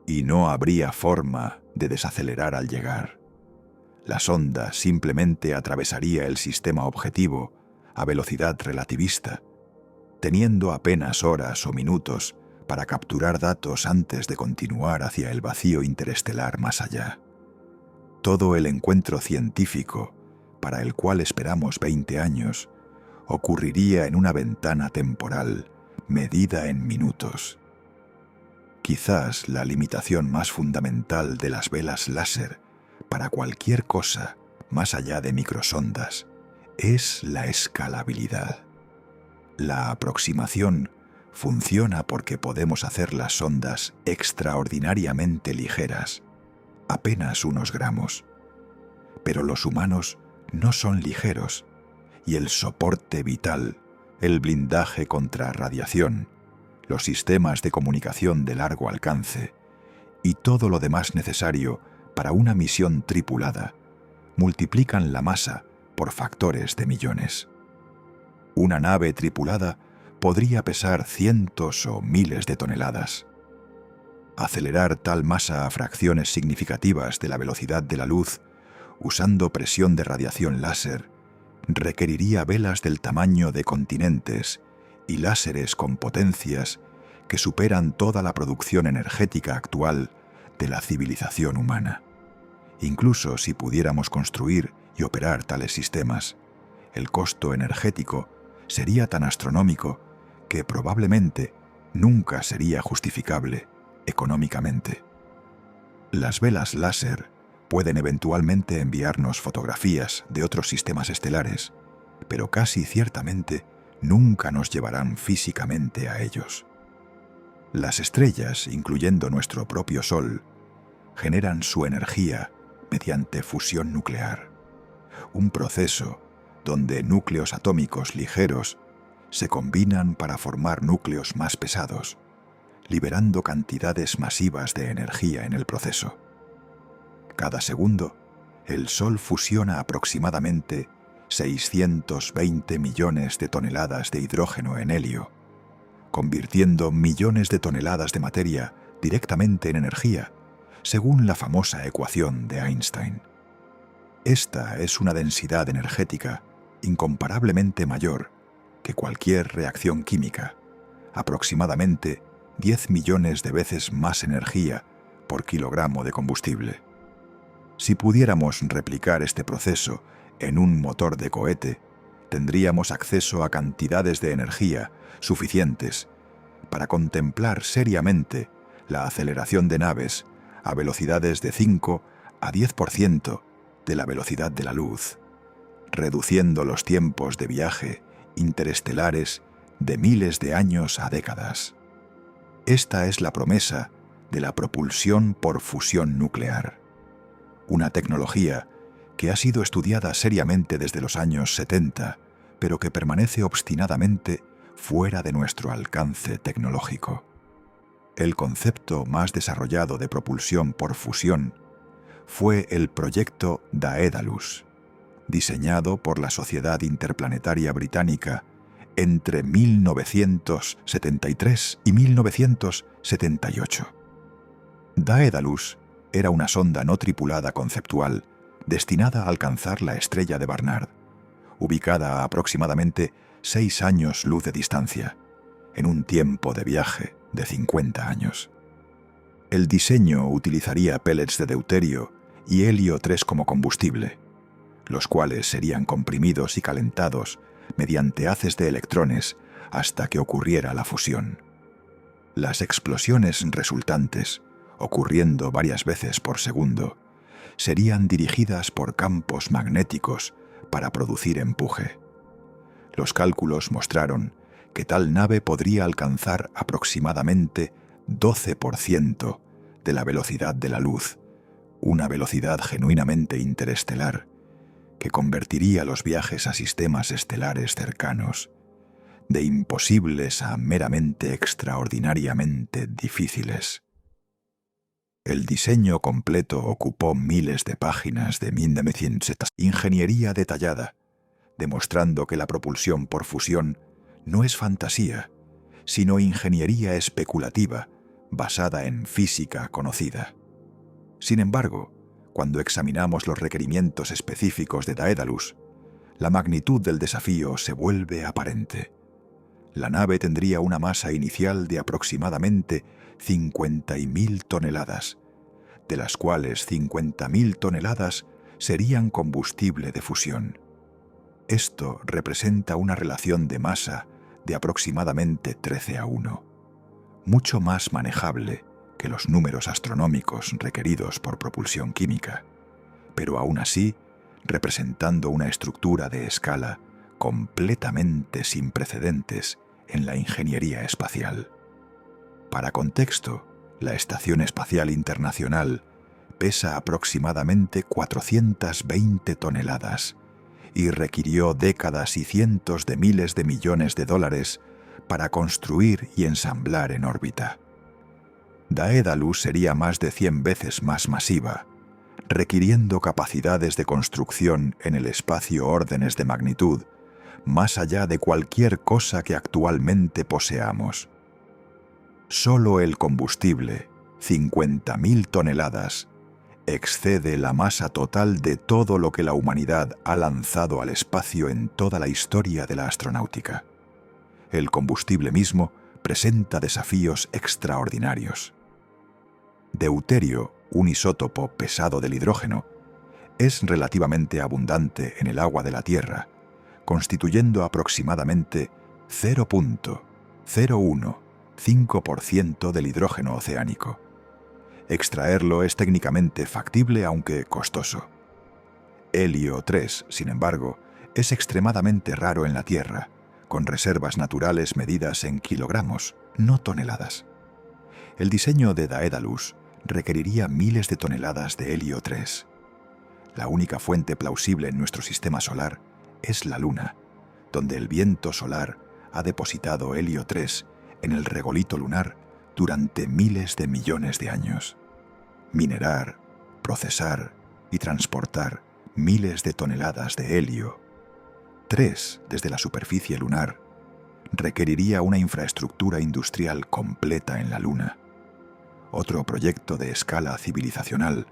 Y no habría forma de desacelerar al llegar. La sonda simplemente atravesaría el sistema objetivo a velocidad relativista, teniendo apenas horas o minutos para capturar datos antes de continuar hacia el vacío interestelar más allá. Todo el encuentro científico, para el cual esperamos 20 años, ocurriría en una ventana temporal medida en minutos. Quizás la limitación más fundamental de las velas láser para cualquier cosa más allá de microsondas es la escalabilidad. La aproximación funciona porque podemos hacer las sondas extraordinariamente ligeras, apenas unos gramos. Pero los humanos no son ligeros, y el soporte vital, el blindaje contra radiación, los sistemas de comunicación de largo alcance y todo lo demás necesario para una misión tripulada multiplican la masa por factores de millones. Una nave tripulada podría pesar cientos o miles de toneladas. Acelerar tal masa a fracciones significativas de la velocidad de la luz usando presión de radiación láser requeriría velas del tamaño de continentes y láseres con potencias que superan toda la producción energética actual de la civilización humana. Incluso si pudiéramos construir y operar tales sistemas, el costo energético sería tan astronómico que probablemente nunca sería justificable económicamente. Las velas láser pueden eventualmente enviarnos fotografías de otros sistemas estelares, pero casi ciertamente nunca nos llevarán físicamente a ellos. Las estrellas, incluyendo nuestro propio Sol, generan su energía mediante fusión nuclear, un proceso donde núcleos atómicos ligeros se combinan para formar núcleos más pesados, liberando cantidades masivas de energía en el proceso. Cada segundo, el Sol fusiona aproximadamente 620 millones de toneladas de hidrógeno en helio, convirtiendo millones de toneladas de materia directamente en energía, según la famosa ecuación de Einstein. Esta es una densidad energética incomparablemente mayor que cualquier reacción química, aproximadamente 10 millones de veces más energía por kilogramo de combustible. Si pudiéramos replicar este proceso en un motor de cohete, tendríamos acceso a cantidades de energía suficientes para contemplar seriamente la aceleración de naves a velocidades de 5 a 10% de la velocidad de la luz, reduciendo los tiempos de viaje interestelares de miles de años a décadas. Esta es la promesa de la propulsión por fusión nuclear, una tecnología que ha sido estudiada seriamente desde los años 70, pero que permanece obstinadamente fuera de nuestro alcance tecnológico. El concepto más desarrollado de propulsión por fusión fue el proyecto Daedalus, diseñado por la Sociedad Interplanetaria Británica entre 1973 y 1978. Daedalus era una sonda no tripulada conceptual destinada a alcanzar la estrella de Barnard, ubicada a aproximadamente 6 años luz de distancia, en un tiempo de viaje de 50 años. El diseño utilizaría pellets de deuterio y helio 3 como combustible, los cuales serían comprimidos y calentados mediante haces de electrones hasta que ocurriera la fusión. Las explosiones resultantes, ocurriendo varias veces por segundo, serían dirigidas por campos magnéticos para producir empuje. Los cálculos mostraron que tal nave podría alcanzar aproximadamente 12% de la velocidad de la luz, una velocidad genuinamente interestelar, que convertiría los viajes a sistemas estelares cercanos de imposibles a meramente extraordinariamente difíciles. El diseño completo ocupó miles de páginas de ingeniería detallada, demostrando que la propulsión por fusión no es fantasía, sino ingeniería especulativa basada en física conocida. Sin embargo, cuando examinamos los requerimientos específicos de Daedalus, la magnitud del desafío se vuelve aparente. La nave tendría una masa inicial de aproximadamente 50.000 toneladas, de las cuales 50.000 toneladas serían combustible de fusión. Esto representa una relación de masa de aproximadamente 13:1, mucho más manejable que los números astronómicos requeridos por propulsión química, pero aún así representando una estructura de escala completamente sin precedentes en la ingeniería espacial. Para contexto, la Estación Espacial Internacional pesa aproximadamente 420 toneladas y requirió décadas y cientos de miles de millones de dólares para construir y ensamblar en órbita. Daedalus sería más de 100 veces más masiva, requiriendo capacidades de construcción en el espacio órdenes de magnitud, más allá de cualquier cosa que actualmente poseamos. Solo el combustible, 50.000 toneladas, excede la masa total de todo lo que la humanidad ha lanzado al espacio en toda la historia de la astronáutica. El combustible mismo presenta desafíos extraordinarios. Deuterio, un isótopo pesado del hidrógeno, es relativamente abundante en el agua de la Tierra, constituyendo aproximadamente 0.015% del hidrógeno oceánico. Extraerlo es técnicamente factible aunque costoso. Helio 3, sin embargo, es extremadamente raro en la Tierra, con reservas naturales medidas en kilogramos, no toneladas. El diseño de Daedalus requeriría miles de toneladas de helio 3. La única fuente plausible en nuestro sistema solar es la Luna, donde el viento solar ha depositado helio 3 en el regolito lunar durante miles de millones de años. Minerar, procesar y transportar miles de toneladas de helio 3 desde la superficie lunar requeriría una infraestructura industrial completa en la Luna, otro proyecto de escala civilizacional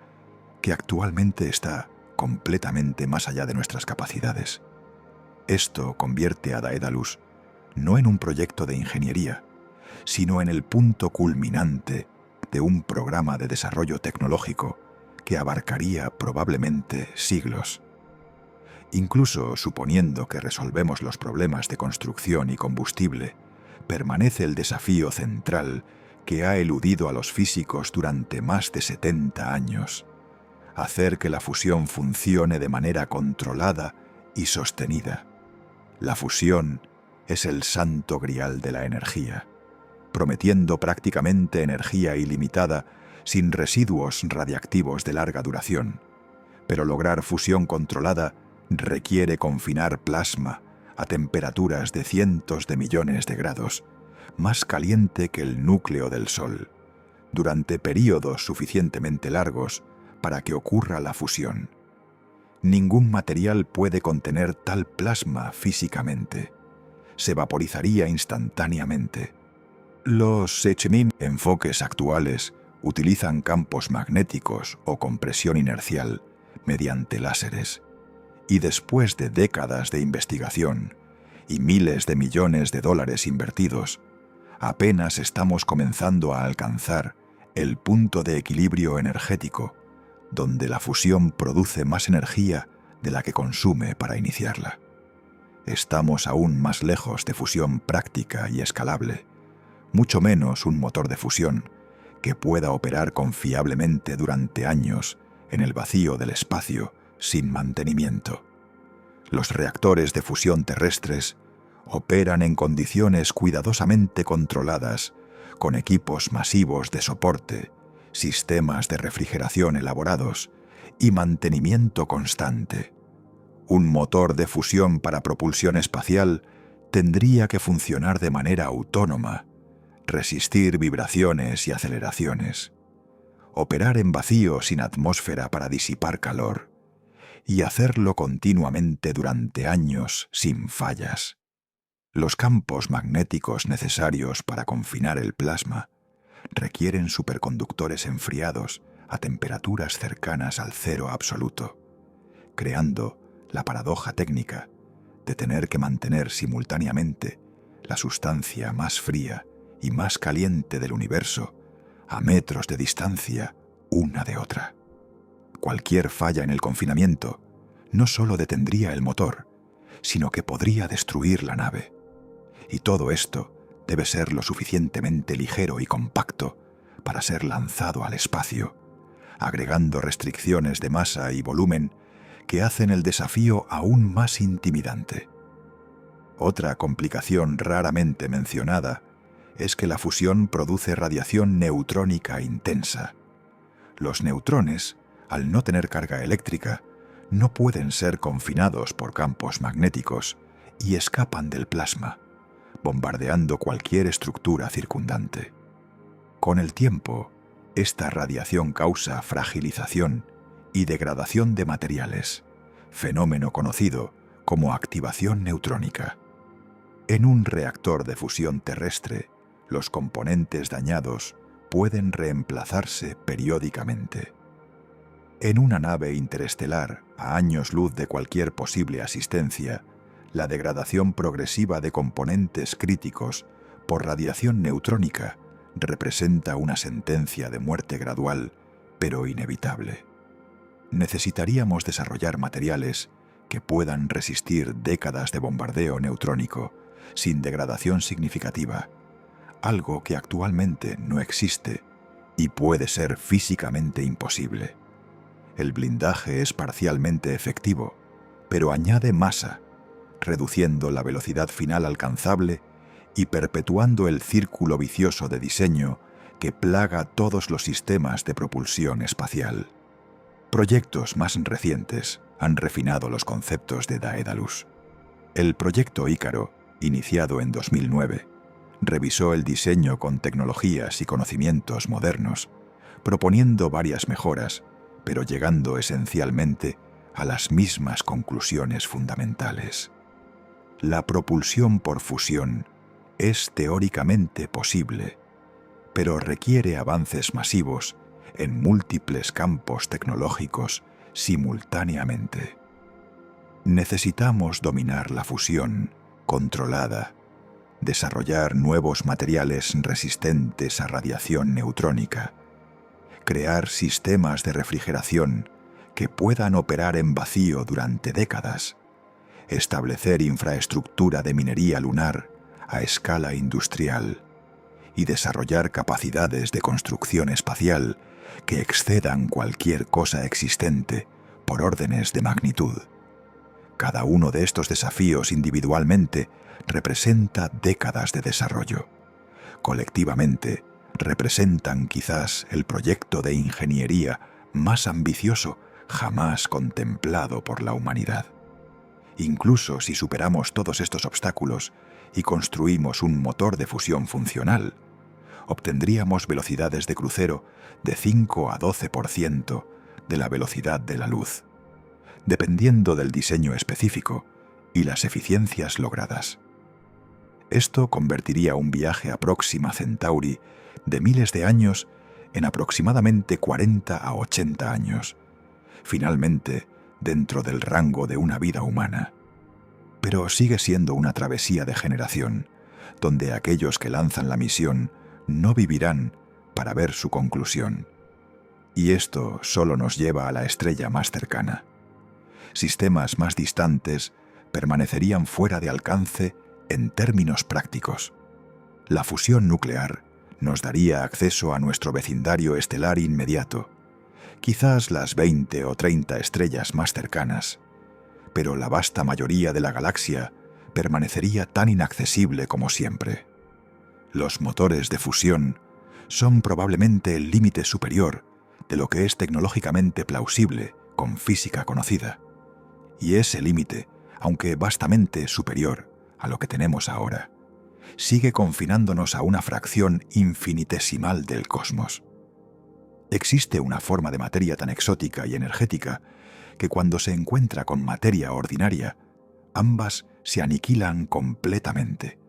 que actualmente está completamente más allá de nuestras capacidades. Esto convierte a Daedalus no en un proyecto de ingeniería, sino en el punto culminante de un programa de desarrollo tecnológico que abarcaría probablemente siglos. Incluso suponiendo que resolvemos los problemas de construcción y combustible, permanece el desafío central que ha eludido a los físicos durante más de 70 años: hacer que la fusión funcione de manera controlada y sostenida. La fusión es el santo grial de la energía, prometiendo prácticamente energía ilimitada sin residuos radiactivos de larga duración. Pero lograr fusión controlada requiere confinar plasma a temperaturas de cientos de millones de grados, más caliente que el núcleo del Sol, durante períodos suficientemente largos para que ocurra la fusión. Ningún material puede contener tal plasma físicamente. Se vaporizaría instantáneamente. Los enfoques actuales utilizan campos magnéticos o compresión inercial mediante láseres. Y después de décadas de investigación y miles de millones de dólares invertidos, apenas estamos comenzando a alcanzar el punto de equilibrio energético, donde la fusión produce más energía de la que consume para iniciarla. Estamos aún más lejos de fusión práctica y escalable, mucho menos un motor de fusión que pueda operar confiablemente durante años en el vacío del espacio sin mantenimiento. Los reactores de fusión terrestres operan en condiciones cuidadosamente controladas, con equipos masivos de soporte, sistemas de refrigeración elaborados y mantenimiento constante. Un motor de fusión para propulsión espacial tendría que funcionar de manera autónoma, resistir vibraciones y aceleraciones, operar en vacío sin atmósfera para disipar calor, y hacerlo continuamente durante años sin fallas. Los campos magnéticos necesarios para confinar el plasma requieren superconductores enfriados a temperaturas cercanas al cero absoluto, creando la paradoja técnica de tener que mantener simultáneamente la sustancia más fría y más caliente del universo a metros de distancia una de otra. Cualquier falla en el confinamiento no solo detendría el motor, sino que podría destruir la nave. Y todo esto debe ser lo suficientemente ligero y compacto para ser lanzado al espacio, agregando restricciones de masa y volumen que hacen el desafío aún más intimidante. Otra complicación raramente mencionada es que la fusión produce radiación neutrónica intensa. Los neutrones, al no tener carga eléctrica, no pueden ser confinados por campos magnéticos y escapan del plasma, bombardeando cualquier estructura circundante. Con el tiempo, esta radiación causa fragilización y degradación de materiales, fenómeno conocido como activación neutrónica. En un reactor de fusión terrestre, los componentes dañados pueden reemplazarse periódicamente. En una nave interestelar, a años luz de cualquier posible asistencia, la degradación progresiva de componentes críticos por radiación neutrónica representa una sentencia de muerte gradual, pero inevitable. Necesitaríamos desarrollar materiales que puedan resistir décadas de bombardeo neutrónico sin degradación significativa, algo que actualmente no existe y puede ser físicamente imposible. El blindaje es parcialmente efectivo, pero añade masa, reduciendo la velocidad final alcanzable y perpetuando el círculo vicioso de diseño que plaga todos los sistemas de propulsión espacial. Proyectos más recientes han refinado los conceptos de Daedalus. El proyecto Ícaro, iniciado en 2009, revisó el diseño con tecnologías y conocimientos modernos, proponiendo varias mejoras, pero llegando esencialmente a las mismas conclusiones fundamentales. La propulsión por fusión es teóricamente posible, pero requiere avances masivos en múltiples campos tecnológicos simultáneamente. Necesitamos dominar la fusión controlada, desarrollar nuevos materiales resistentes a radiación neutrónica, crear sistemas de refrigeración que puedan operar en vacío durante décadas, establecer infraestructura de minería lunar a escala industrial y desarrollar capacidades de construcción espacial que excedan cualquier cosa existente por órdenes de magnitud. Cada uno de estos desafíos individualmente representa décadas de desarrollo. Colectivamente, representan quizás el proyecto de ingeniería más ambicioso jamás contemplado por la humanidad. Incluso si superamos todos estos obstáculos y construimos un motor de fusión funcional, obtendríamos velocidades de crucero de 5 a 12% de la velocidad de la luz, dependiendo del diseño específico y las eficiencias logradas. Esto convertiría un viaje a Próxima Centauri de miles de años en aproximadamente 40 a 80 años, finalmente dentro del rango de una vida humana. Pero sigue siendo una travesía de generación, donde aquellos que lanzan la misión no vivirán para ver su conclusión. Y esto solo nos lleva a la estrella más cercana. Sistemas más distantes permanecerían fuera de alcance en términos prácticos. La fusión nuclear nos daría acceso a nuestro vecindario estelar inmediato, quizás las 20 o 30 estrellas más cercanas, pero la vasta mayoría de la galaxia permanecería tan inaccesible como siempre. Los motores de fusión son probablemente el límite superior de lo que es tecnológicamente plausible con física conocida, y ese límite, aunque vastamente superior a lo que tenemos ahora, sigue confinándonos a una fracción infinitesimal del cosmos. Existe una forma de materia tan exótica y energética que cuando se encuentra con materia ordinaria, ambas se aniquilan completamente,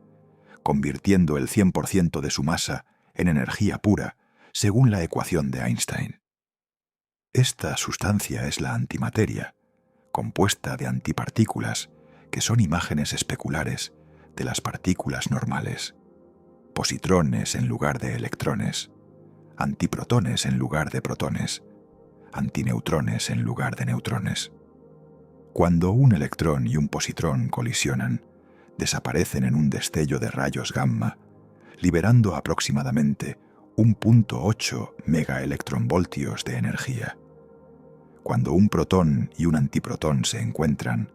convirtiendo el 100% de su masa en energía pura, según la ecuación de Einstein. Esta sustancia es la antimateria, compuesta de antipartículas, que son imágenes especulares de las partículas normales, positrones en lugar de electrones, antiprotones en lugar de protones, antineutrones en lugar de neutrones. Cuando un electrón y un positrón colisionan, desaparecen en un destello de rayos gamma, liberando aproximadamente 1.8 megaelectronvoltios de energía. Cuando un protón y un antiprotón se encuentran,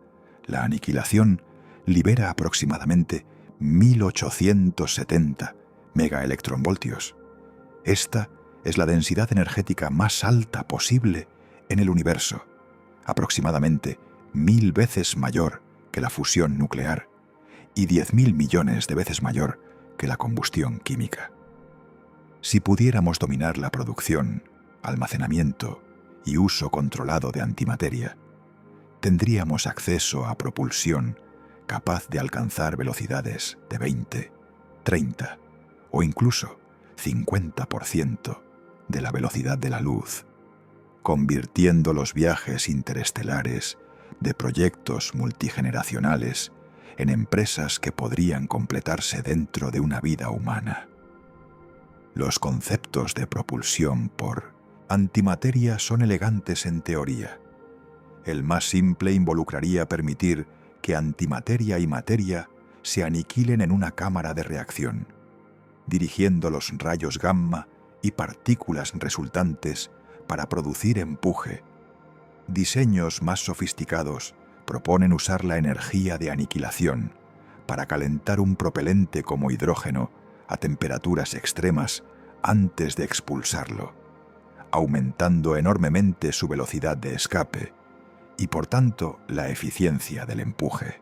la aniquilación libera aproximadamente 1870 megaelectronvoltios. Esta es la densidad energética más alta posible en el universo, aproximadamente 1000 veces mayor que la fusión nuclear y 10.000 millones de veces mayor que la combustión química. Si pudiéramos dominar la producción, almacenamiento y uso controlado de antimateria, tendríamos acceso a propulsión capaz de alcanzar velocidades de 20, 30 o incluso 50% de la velocidad de la luz, convirtiendo los viajes interestelares de proyectos multigeneracionales en empresas que podrían completarse dentro de una vida humana. Los conceptos de propulsión por antimateria son elegantes en teoría. El más simple involucraría permitir que antimateria y materia se aniquilen en una cámara de reacción, dirigiendo los rayos gamma y partículas resultantes para producir empuje. Diseños más sofisticados proponen usar la energía de aniquilación para calentar un propelente como hidrógeno a temperaturas extremas antes de expulsarlo, aumentando enormemente su velocidad de escape y por tanto la eficiencia del empuje.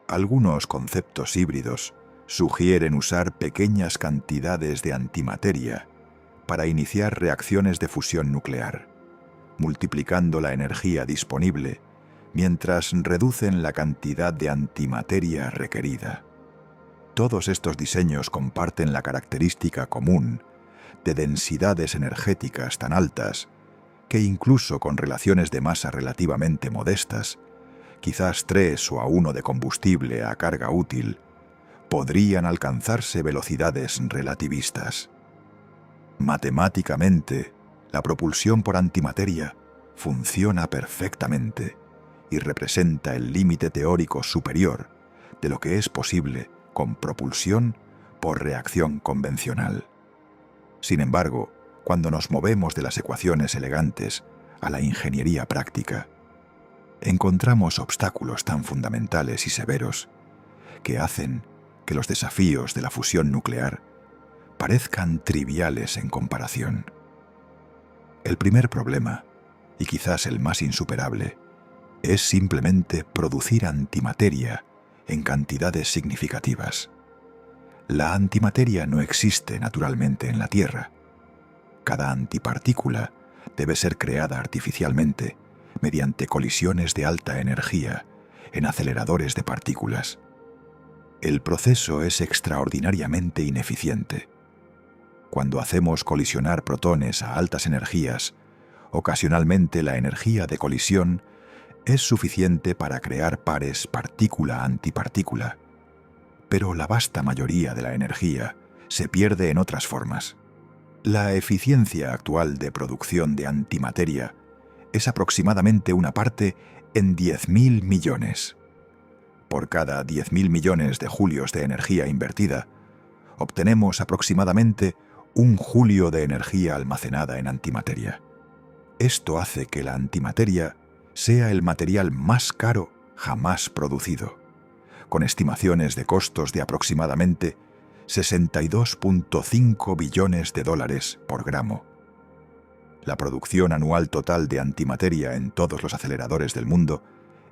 Algunos conceptos híbridos sugieren usar pequeñas cantidades de antimateria para iniciar reacciones de fusión nuclear, multiplicando la energía disponible mientras reducen la cantidad de antimateria requerida. Todos estos diseños comparten la característica común de densidades energéticas tan altas que incluso con relaciones de masa relativamente modestas, quizás 3 o a 1 de combustible a carga útil, podrían alcanzarse velocidades relativistas. Matemáticamente, la propulsión por antimateria funciona perfectamente y representa el límite teórico superior de lo que es posible con propulsión por reacción convencional. Sin embargo, cuando nos movemos de las ecuaciones elegantes a la ingeniería práctica, encontramos obstáculos tan fundamentales y severos que hacen que los desafíos de la fusión nuclear parezcan triviales en comparación. El primer problema, y quizás el más insuperable, es simplemente producir antimateria en cantidades significativas. La antimateria no existe naturalmente en la Tierra. Cada antipartícula debe ser creada artificialmente mediante colisiones de alta energía en aceleradores de partículas. El proceso es extraordinariamente ineficiente. Cuando hacemos colisionar protones a altas energías, ocasionalmente la energía de colisión es suficiente para crear pares partícula-antipartícula, pero la vasta mayoría de la energía se pierde en otras formas. La eficiencia actual de producción de antimateria es aproximadamente una parte en 10.000 millones. Por cada 10.000 millones de julios de energía invertida, obtenemos aproximadamente un julio de energía almacenada en antimateria. Esto hace que la antimateria sea el material más caro jamás producido, con estimaciones de costos de aproximadamente 62.5 billones de dólares por gramo. La producción anual total de antimateria en todos los aceleradores del mundo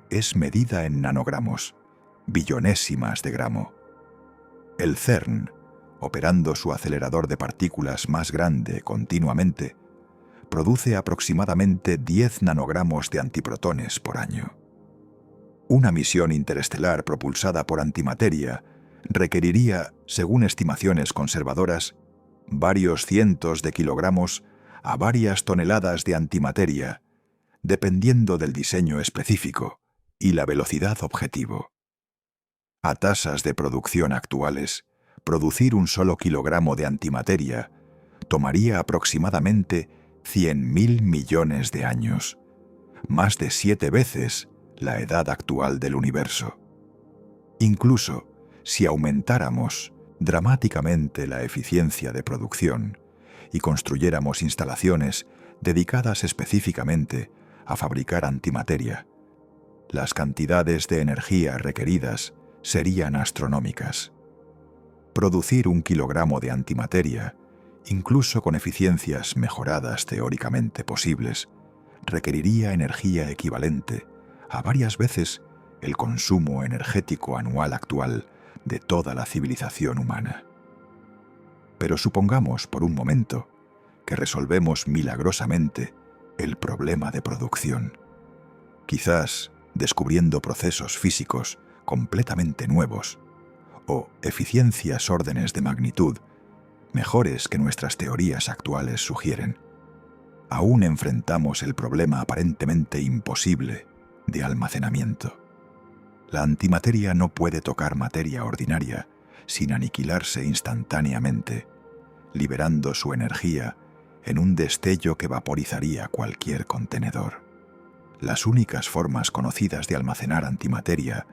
es medida en nanogramos, billonésimas de gramo. El CERN, operando su acelerador de partículas más grande continuamente, produce aproximadamente 10 nanogramos de antiprotones por año. Una misión interestelar propulsada por antimateria requeriría, según estimaciones conservadoras, varios cientos de kilogramos a varias toneladas de antimateria, dependiendo del diseño específico y la velocidad objetivo. A tasas de producción actuales, producir un solo kilogramo de antimateria tomaría aproximadamente 100.000 millones de años, más de 7 veces la edad actual del universo. Incluso si aumentáramos dramáticamente la eficiencia de producción y construyéramos instalaciones dedicadas específicamente a fabricar antimateria, las cantidades de energía requeridas serían astronómicas. Producir un kilogramo de antimateria, incluso con eficiencias mejoradas teóricamente posibles, requeriría energía equivalente a varias veces el consumo energético anual actual de toda la civilización humana. Pero supongamos por un momento que resolvemos milagrosamente el problema de producción, quizás descubriendo procesos físicos completamente nuevos o eficiencias órdenes de magnitud mejores que nuestras teorías actuales sugieren. Aún enfrentamos el problema aparentemente imposible de almacenamiento. La antimateria no puede tocar materia ordinaria sin aniquilarse instantáneamente, liberando su energía en un destello que vaporizaría cualquier contenedor. Las únicas formas conocidas de almacenar antimateria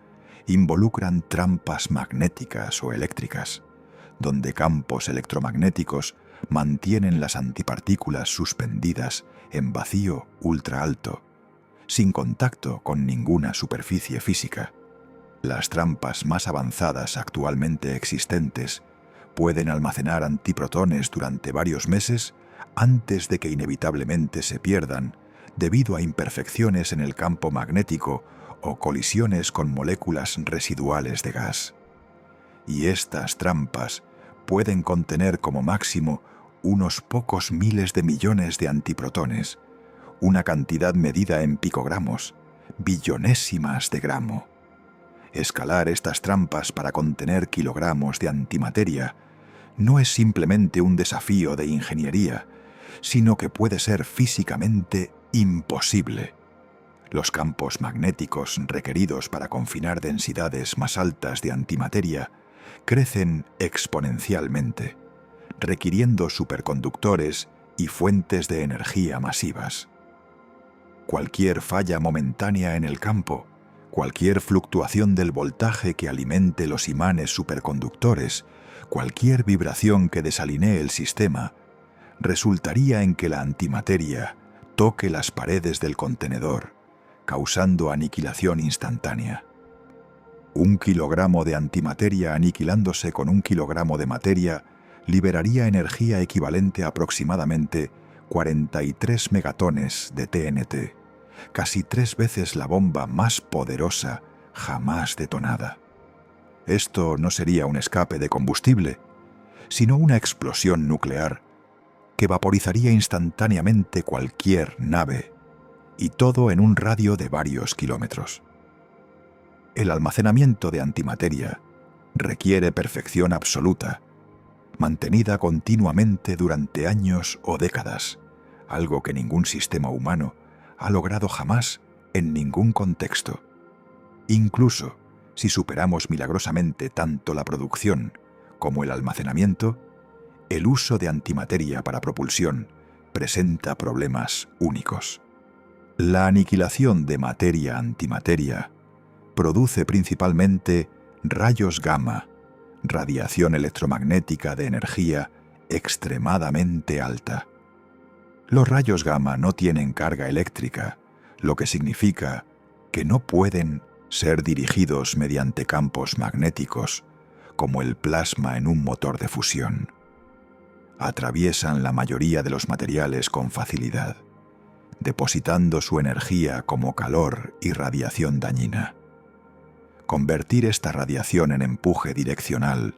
involucran trampas magnéticas o eléctricas, donde campos electromagnéticos mantienen las antipartículas suspendidas en vacío ultra alto, sin contacto con ninguna superficie física. Las trampas más avanzadas actualmente existentes pueden almacenar antiprotones durante varios meses antes de que inevitablemente se pierdan debido a imperfecciones en el campo magnético o colisiones con moléculas residuales de gas. Y estas trampas pueden contener como máximo unos pocos miles de millones de antiprotones, una cantidad medida en picogramos, billonésimas de gramo. Escalar estas trampas para contener kilogramos de antimateria no es simplemente un desafío de ingeniería, sino que puede ser físicamente imposible. Los campos magnéticos requeridos para confinar densidades más altas de antimateria crecen exponencialmente, requiriendo superconductores y fuentes de energía masivas. Cualquier falla momentánea en el campo, cualquier fluctuación del voltaje que alimente los imanes superconductores, cualquier vibración que desalinee el sistema, resultaría en que la antimateria toque las paredes del contenedor, causando aniquilación instantánea. Un kilogramo de antimateria aniquilándose con un kilogramo de materia liberaría energía equivalente a aproximadamente 43 megatones de TNT, casi 3 veces la bomba más poderosa jamás detonada. Esto no sería un escape de combustible, sino una explosión nuclear que vaporizaría instantáneamente cualquier nave, y todo en un radio de varios kilómetros. El almacenamiento de antimateria requiere perfección absoluta, mantenida continuamente durante años o décadas, algo que ningún sistema humano ha logrado jamás en ningún contexto. Incluso si superamos milagrosamente tanto la producción como el almacenamiento, el uso de antimateria para propulsión presenta problemas únicos. La aniquilación de materia-antimateria produce principalmente rayos gamma, radiación electromagnética de energía extremadamente alta. Los rayos gamma no tienen carga eléctrica, lo que significa que no pueden ser dirigidos mediante campos magnéticos, como el plasma en un motor de fusión. Atraviesan la mayoría de los materiales con facilidad, depositando su energía como calor y radiación dañina. Convertir esta radiación en empuje direccional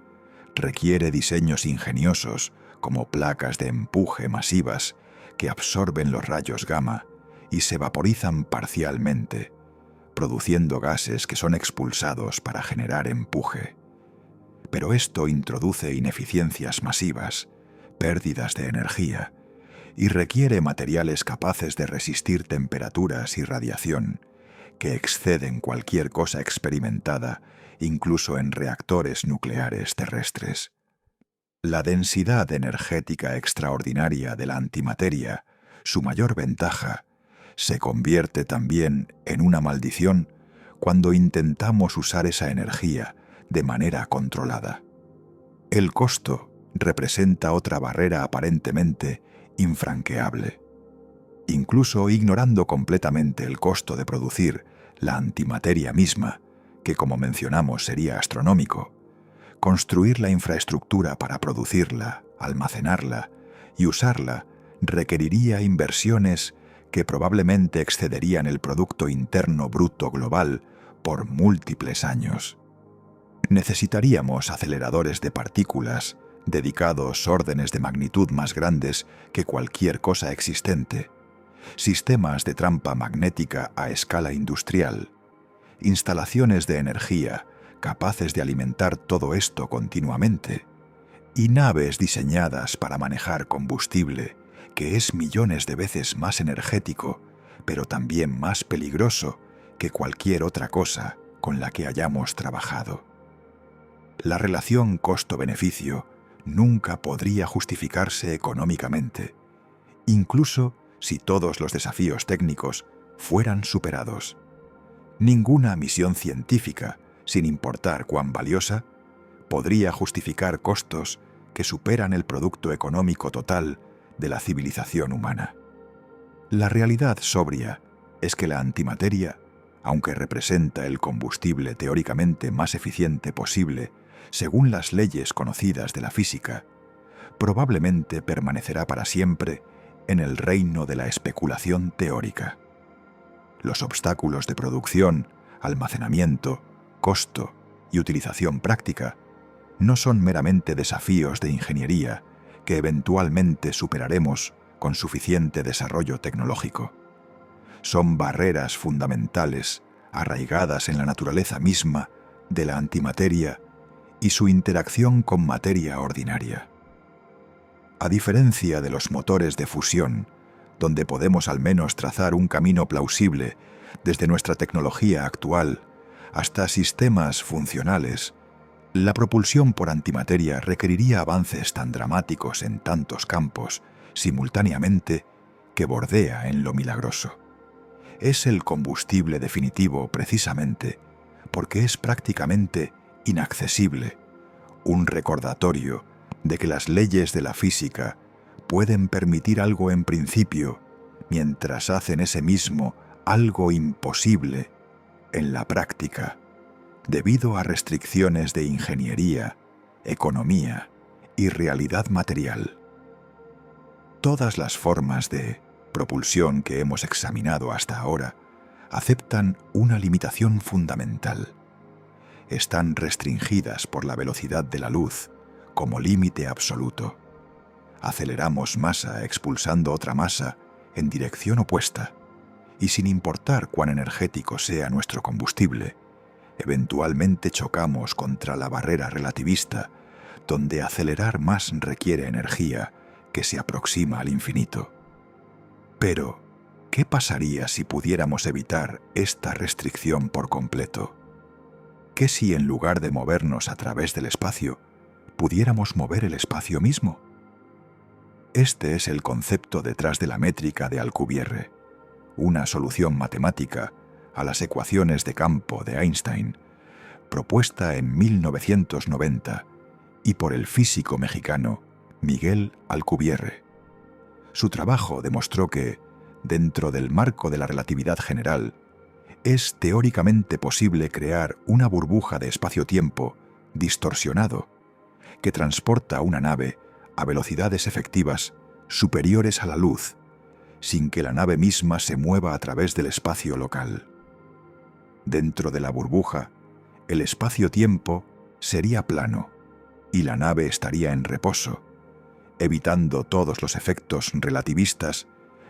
requiere diseños ingeniosos como placas de empuje masivas que absorben los rayos gamma y se vaporizan parcialmente, produciendo gases que son expulsados para generar empuje. Pero esto introduce ineficiencias masivas, pérdidas de energía, y requiere materiales capaces de resistir temperaturas y radiación que exceden cualquier cosa experimentada, incluso en reactores nucleares terrestres. La densidad energética extraordinaria de la antimateria, su mayor ventaja, se convierte también en una maldición cuando intentamos usar esa energía de manera controlada. El costo representa otra barrera aparentemente infranqueable. Incluso ignorando completamente el costo de producir la antimateria misma, que como mencionamos sería astronómico, construir la infraestructura para producirla, almacenarla y usarla requeriría inversiones que probablemente excederían el Producto Interno Bruto global por múltiples años. Necesitaríamos aceleradores de partículas dedicados órdenes de magnitud más grandes que cualquier cosa existente, sistemas de trampa magnética a escala industrial, instalaciones de energía capaces de alimentar todo esto continuamente, y naves diseñadas para manejar combustible que es millones de veces más energético, pero también más peligroso que cualquier otra cosa con la que hayamos trabajado. La relación costo-beneficio nunca podría justificarse económicamente, incluso si todos los desafíos técnicos fueran superados. Ninguna misión científica, sin importar cuán valiosa, podría justificar costos que superan el producto económico total de la civilización humana. La realidad sobria es que la antimateria, aunque representa el combustible teóricamente más eficiente posible según las leyes conocidas de la física, probablemente permanecerá para siempre en el reino de la especulación teórica. Los obstáculos de producción, almacenamiento, costo y utilización práctica no son meramente desafíos de ingeniería que eventualmente superaremos con suficiente desarrollo tecnológico. Son barreras fundamentales arraigadas en la naturaleza misma de la antimateria y su interacción con materia ordinaria. A diferencia de los motores de fusión, donde podemos al menos trazar un camino plausible desde nuestra tecnología actual hasta sistemas funcionales, la propulsión por antimateria requeriría avances tan dramáticos en tantos campos, simultáneamente, que bordea en lo milagroso. Es el combustible definitivo precisamente porque es prácticamente inaccesible, un recordatorio de que las leyes de la física pueden permitir algo en principio, mientras hacen ese mismo algo imposible en la práctica, debido a restricciones de ingeniería, economía y realidad material. Todas las formas de propulsión que hemos examinado hasta ahora aceptan una limitación fundamental. Están restringidas por la velocidad de la luz como límite absoluto. aceleramos masa expulsando otra masa en dirección opuesta, y sin importar cuán energético sea nuestro combustible, eventualmente chocamos contra la barrera relativista, donde acelerar más requiere energía que se aproxima al infinito. Pero, ¿qué pasaría si pudiéramos evitar esta restricción por completo? ¿Qué si en lugar de movernos a través del espacio, pudiéramos mover el espacio mismo? Este es el concepto detrás de la métrica de Alcubierre, una solución matemática a las ecuaciones de campo de Einstein, propuesta en 1990 y por el físico mexicano Miguel Alcubierre. Su trabajo demostró que, dentro del marco de la relatividad general, es teóricamente posible crear una burbuja de espacio-tiempo distorsionado que transporta una nave a velocidades efectivas superiores a la luz, sin que la nave misma se mueva a través del espacio local. Dentro de la burbuja, el espacio-tiempo sería plano y la nave estaría en reposo, evitando todos los efectos relativistas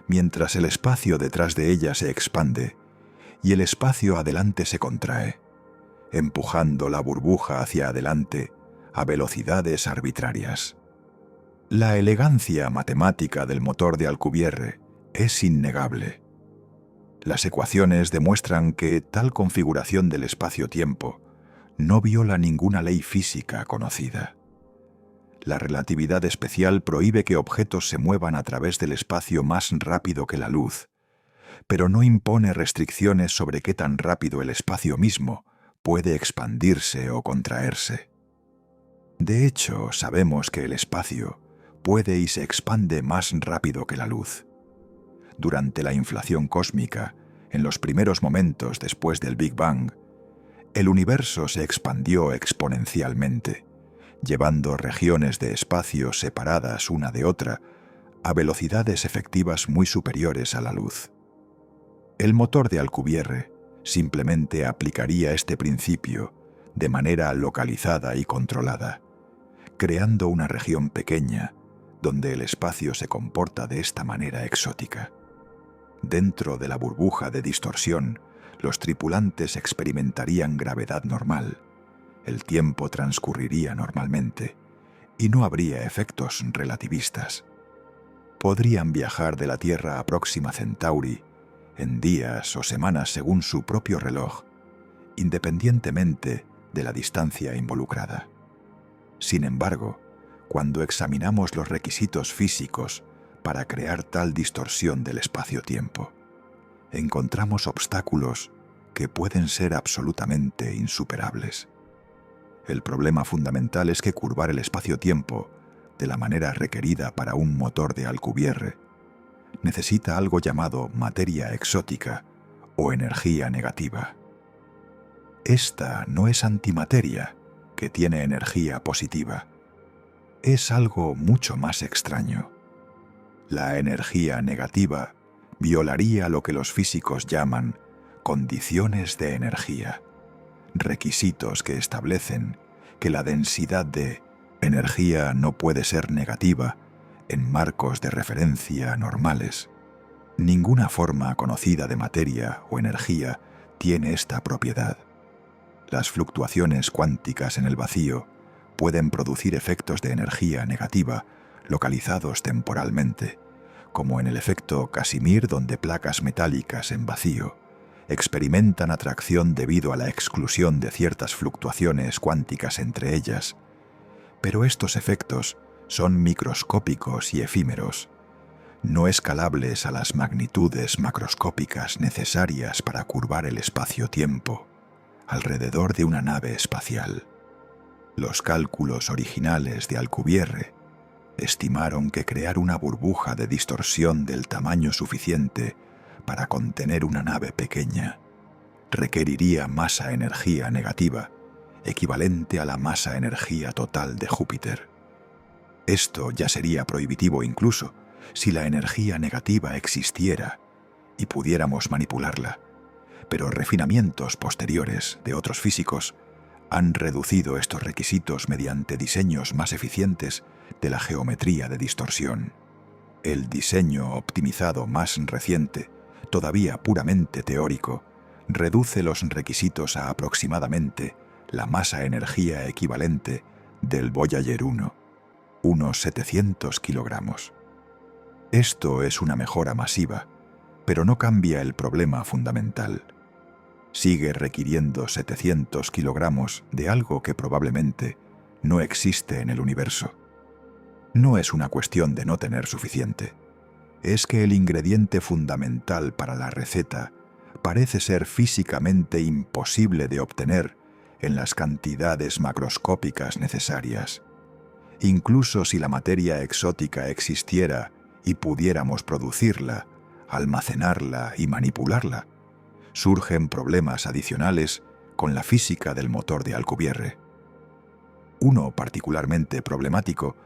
mientras el espacio detrás de ella se expande y el espacio adelante se contrae, empujando la burbuja hacia adelante a velocidades arbitrarias. La elegancia matemática del motor de Alcubierre es innegable. Las ecuaciones demuestran que tal configuración del espacio-tiempo no viola ninguna ley física conocida. La relatividad especial prohíbe que objetos se muevan a través del espacio más rápido que la luz, pero no impone restricciones sobre qué tan rápido el espacio mismo puede expandirse o contraerse. De hecho, sabemos que el espacio puede y se expande más rápido que la luz. Durante la inflación cósmica, en los primeros momentos después del Big Bang, el universo se expandió exponencialmente, llevando regiones de espacio separadas una de otra a velocidades efectivas muy superiores a la luz. El motor de Alcubierre simplemente aplicaría este principio de manera localizada y controlada, creando una región pequeña donde el espacio se comporta de esta manera exótica. Dentro de la burbuja de distorsión, los tripulantes experimentarían gravedad normal, el tiempo transcurriría normalmente y no habría efectos relativistas. Podrían viajar de la Tierra a Próxima Centauri en días o semanas según su propio reloj, independientemente de la distancia involucrada. Sin embargo, cuando examinamos los requisitos físicos para crear tal distorsión del espacio-tiempo, encontramos obstáculos que pueden ser absolutamente insuperables. El problema fundamental es que curvar el espacio-tiempo de la manera requerida para un motor de Alcubierre necesita algo llamado materia exótica o energía negativa. Esta no es antimateria, que tiene energía positiva. Es algo mucho más extraño. La energía negativa violaría lo que los físicos llaman condiciones de energía, requisitos que establecen que la densidad de energía no puede ser negativa en marcos de referencia normales. Ninguna forma conocida de materia o energía tiene esta propiedad. Las fluctuaciones cuánticas en el vacío pueden producir efectos de energía negativa localizados temporalmente, como en el efecto Casimir, donde placas metálicas en vacío experimentan atracción debido a la exclusión de ciertas fluctuaciones cuánticas entre ellas. Pero estos efectos son microscópicos y efímeros, no escalables a las magnitudes macroscópicas necesarias para curvar el espacio-tiempo alrededor de una nave espacial. Los cálculos originales de Alcubierre estimaron que crear una burbuja de distorsión del tamaño suficiente para contener una nave pequeña requeriría masa-energía negativa equivalente a la masa-energía total de Júpiter. Esto ya sería prohibitivo incluso si la energía negativa existiera y pudiéramos manipularla, pero refinamientos posteriores de otros físicos han reducido estos requisitos mediante diseños más eficientes de la geometría de distorsión. El diseño optimizado más reciente, todavía puramente teórico, reduce los requisitos a aproximadamente la masa-energía equivalente del Voyager 1, unos 700 kilogramos. Esto es una mejora masiva, pero no cambia el problema fundamental. Sigue requiriendo 700 kilogramos de algo que probablemente no existe en el universo. No es una cuestión de no tener suficiente. Es que el ingrediente fundamental para la receta parece ser físicamente imposible de obtener en las cantidades macroscópicas necesarias. Incluso si la materia exótica existiera y pudiéramos producirla, almacenarla y manipularla, surgen problemas adicionales con la física del motor de Alcubierre. Uno particularmente problemático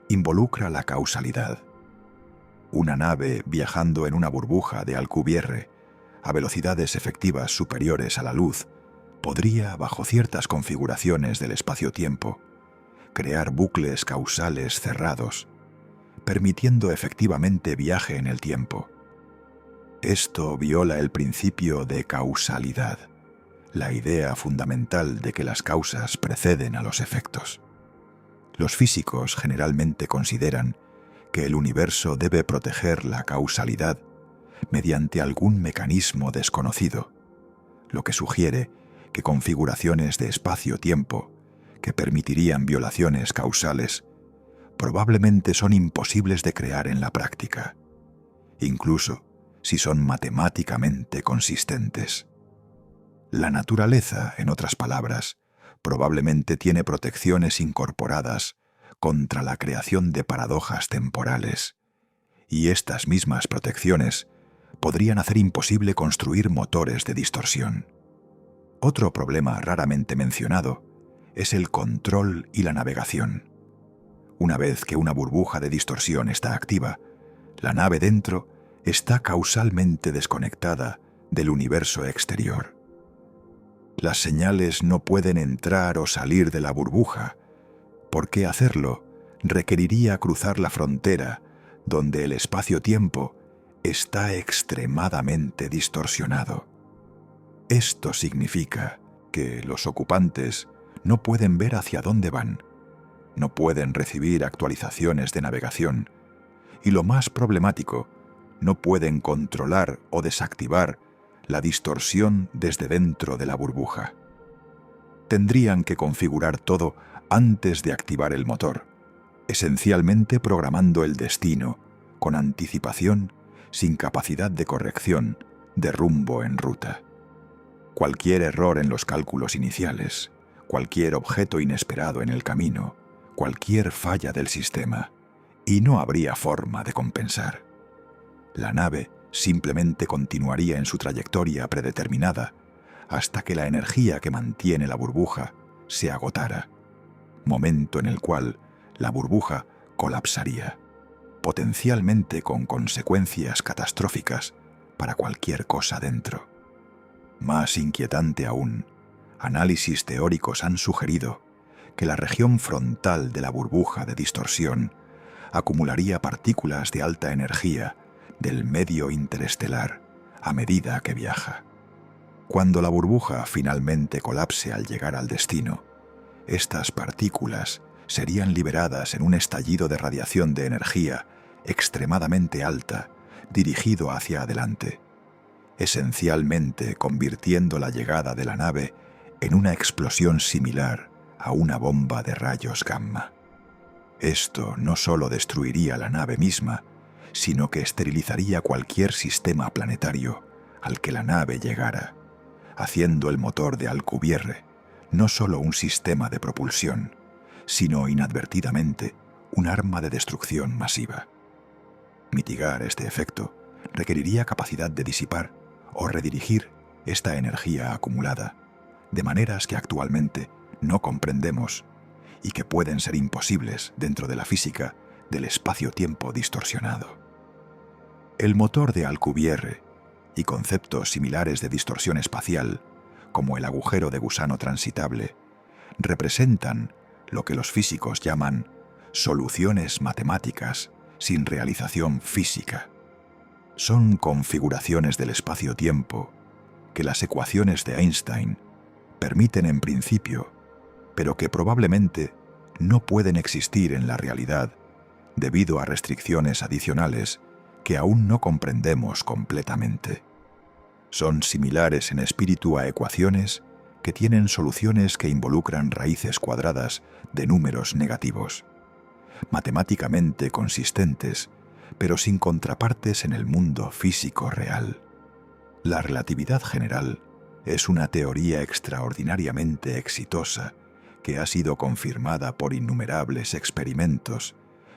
involucra la causalidad. Una nave viajando en una burbuja de Alcubierre a velocidades efectivas superiores a la luz podría, bajo ciertas configuraciones del espacio-tiempo, crear bucles causales cerrados, permitiendo efectivamente viaje en el tiempo. Esto viola el principio de causalidad, la idea fundamental de que las causas preceden a los efectos. Los físicos generalmente consideran que el universo debe proteger la causalidad mediante algún mecanismo desconocido, lo que sugiere que configuraciones de espacio-tiempo que permitirían violaciones causales probablemente son imposibles de crear en la práctica, incluso si son matemáticamente consistentes. La naturaleza, en otras palabras, probablemente tiene protecciones incorporadas contra la creación de paradojas temporales, y estas mismas protecciones podrían hacer imposible construir motores de distorsión. Otro problema raramente mencionado es el control y la navegación. Una vez que una burbuja de distorsión está activa, la nave dentro está causalmente desconectada del universo exterior. Las señales no pueden entrar o salir de la burbuja, porque hacerlo requeriría cruzar la frontera donde el espacio-tiempo está extremadamente distorsionado. Esto significa que los ocupantes no pueden ver hacia dónde van, no pueden recibir actualizaciones de navegación y, lo más problemático, no pueden controlar o desactivar la distorsión desde dentro de la burbuja. Tendrían que configurar todo antes de activar el motor, esencialmente programando el destino con anticipación, sin capacidad de corrección, de rumbo en ruta. Cualquier error en los cálculos iniciales, cualquier objeto inesperado en el camino, cualquier falla del sistema, y no habría forma de compensar. La nave simplemente continuaría en su trayectoria predeterminada hasta que la energía que mantiene la burbuja se agotara, momento en el cual la burbuja colapsaría, potencialmente con consecuencias catastróficas para cualquier cosa dentro. Más inquietante aún, análisis teóricos han sugerido que la región frontal de la burbuja de distorsión acumularía partículas de alta energía del medio interestelar a medida que viaja. Cuando la burbuja finalmente colapse al llegar al destino, estas partículas serían liberadas en un estallido de radiación de energía extremadamente alta dirigido hacia adelante, esencialmente convirtiendo la llegada de la nave en una explosión similar a una bomba de rayos gamma. Esto no solo destruiría la nave misma, sino que esterilizaría cualquier sistema planetario al que la nave llegara, haciendo el motor de Alcubierre no solo un sistema de propulsión, sino inadvertidamente un arma de destrucción masiva. Mitigar este efecto requeriría capacidad de disipar o redirigir esta energía acumulada, de maneras que actualmente no comprendemos y que pueden ser imposibles dentro de la física del espacio-tiempo distorsionado. El motor de Alcubierre y conceptos similares de distorsión espacial, como el agujero de gusano transitable, representan lo que los físicos llaman soluciones matemáticas sin realización física. Son configuraciones del espacio-tiempo que las ecuaciones de Einstein permiten en principio, pero que probablemente no pueden existir en la realidad debido a restricciones adicionales que aún no comprendemos completamente. Son similares en espíritu a ecuaciones que tienen soluciones que involucran raíces cuadradas de números negativos, matemáticamente consistentes, pero sin contrapartes en el mundo físico real. La relatividad general es una teoría extraordinariamente exitosa que ha sido confirmada por innumerables experimentos,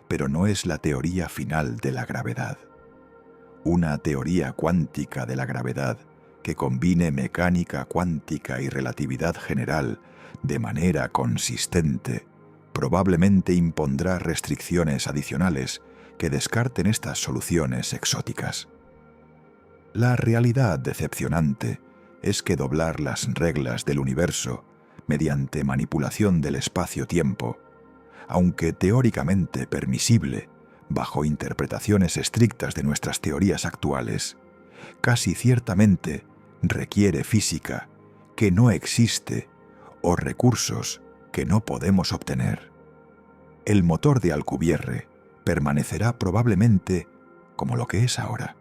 pero no es la teoría final de la gravedad. Una teoría cuántica de la gravedad que combine mecánica cuántica y relatividad general de manera consistente probablemente impondrá restricciones adicionales que descarten estas soluciones exóticas. La realidad decepcionante es que doblar las reglas del universo mediante manipulación del espacio-tiempo, aunque teóricamente permisible bajo interpretaciones estrictas de nuestras teorías actuales, casi ciertamente requiere física que no existe o recursos que no podemos obtener. El motor de Alcubierre permanecerá probablemente como lo que es ahora,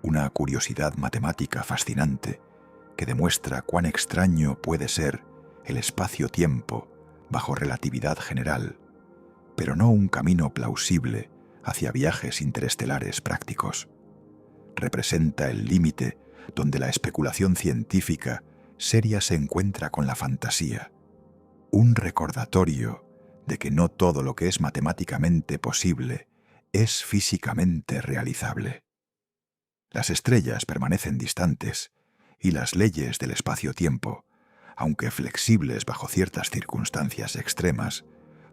una curiosidad matemática fascinante que demuestra cuán extraño puede ser el espacio-tiempo bajo relatividad general, pero no un camino plausible hacia viajes interestelares prácticos. Representa el límite donde la especulación científica seria se encuentra con la fantasía, un recordatorio de que no todo lo que es matemáticamente posible es físicamente realizable. Las estrellas permanecen distantes y las leyes del espacio-tiempo, aunque flexibles bajo ciertas circunstancias extremas,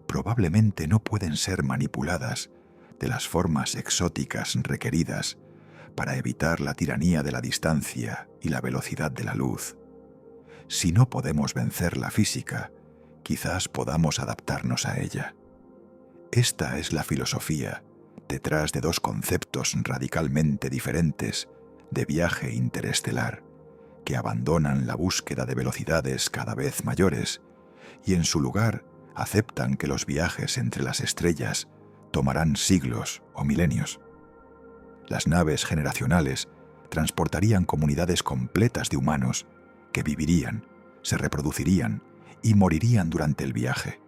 probablemente no pueden ser manipuladas de las formas exóticas requeridas para evitar la tiranía de la distancia y la velocidad de la luz. Si no podemos vencer la física, quizás podamos adaptarnos a ella. Esta es la filosofía detrás de dos conceptos radicalmente diferentes de viaje interestelar, que abandonan la búsqueda de velocidades cada vez mayores y en su lugar aceptan que los viajes entre las estrellas tomarán siglos o milenios. Las naves generacionales transportarían comunidades completas de humanos que vivirían, se reproducirían y morirían durante el viaje,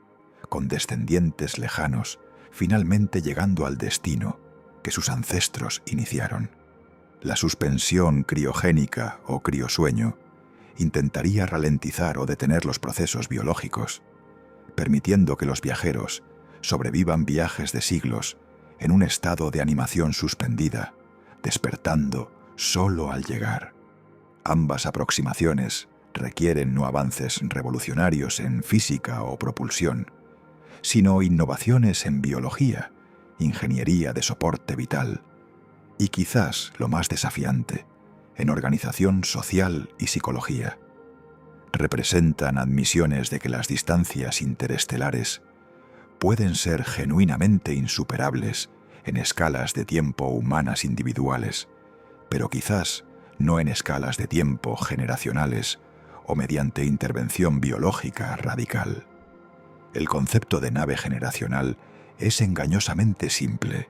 con descendientes lejanos finalmente llegando al destino que sus ancestros iniciaron. La suspensión criogénica o criosueño intentaría ralentizar o detener los procesos biológicos, permitiendo que los viajeros sobrevivan viajes de siglos en un estado de animación suspendida, despertando solo al llegar. Ambas aproximaciones requieren no avances revolucionarios en física o propulsión, sino innovaciones en biología, ingeniería de soporte vital y quizás lo más desafiante, en organización social y psicología. Representan admisiones de que las distancias interestelares pueden ser genuinamente insuperables en escalas de tiempo humanas individuales, pero quizás no en escalas de tiempo generacionales o mediante intervención biológica radical. El concepto de nave generacional es engañosamente simple: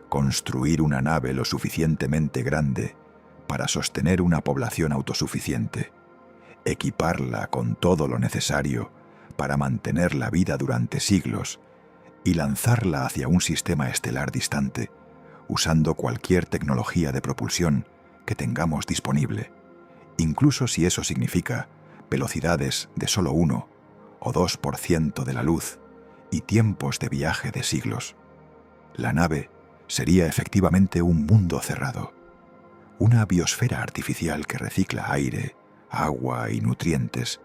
construir una nave lo suficientemente grande para sostener una población autosuficiente, equiparla con todo lo necesario para mantener la vida durante siglos y lanzarla hacia un sistema estelar distante, usando cualquier tecnología de propulsión que tengamos disponible, incluso si eso significa velocidades de solo 1 o 2% de la luz y tiempos de viaje de siglos. La nave sería efectivamente un mundo cerrado, una biosfera artificial que recicla aire, agua y nutrientes,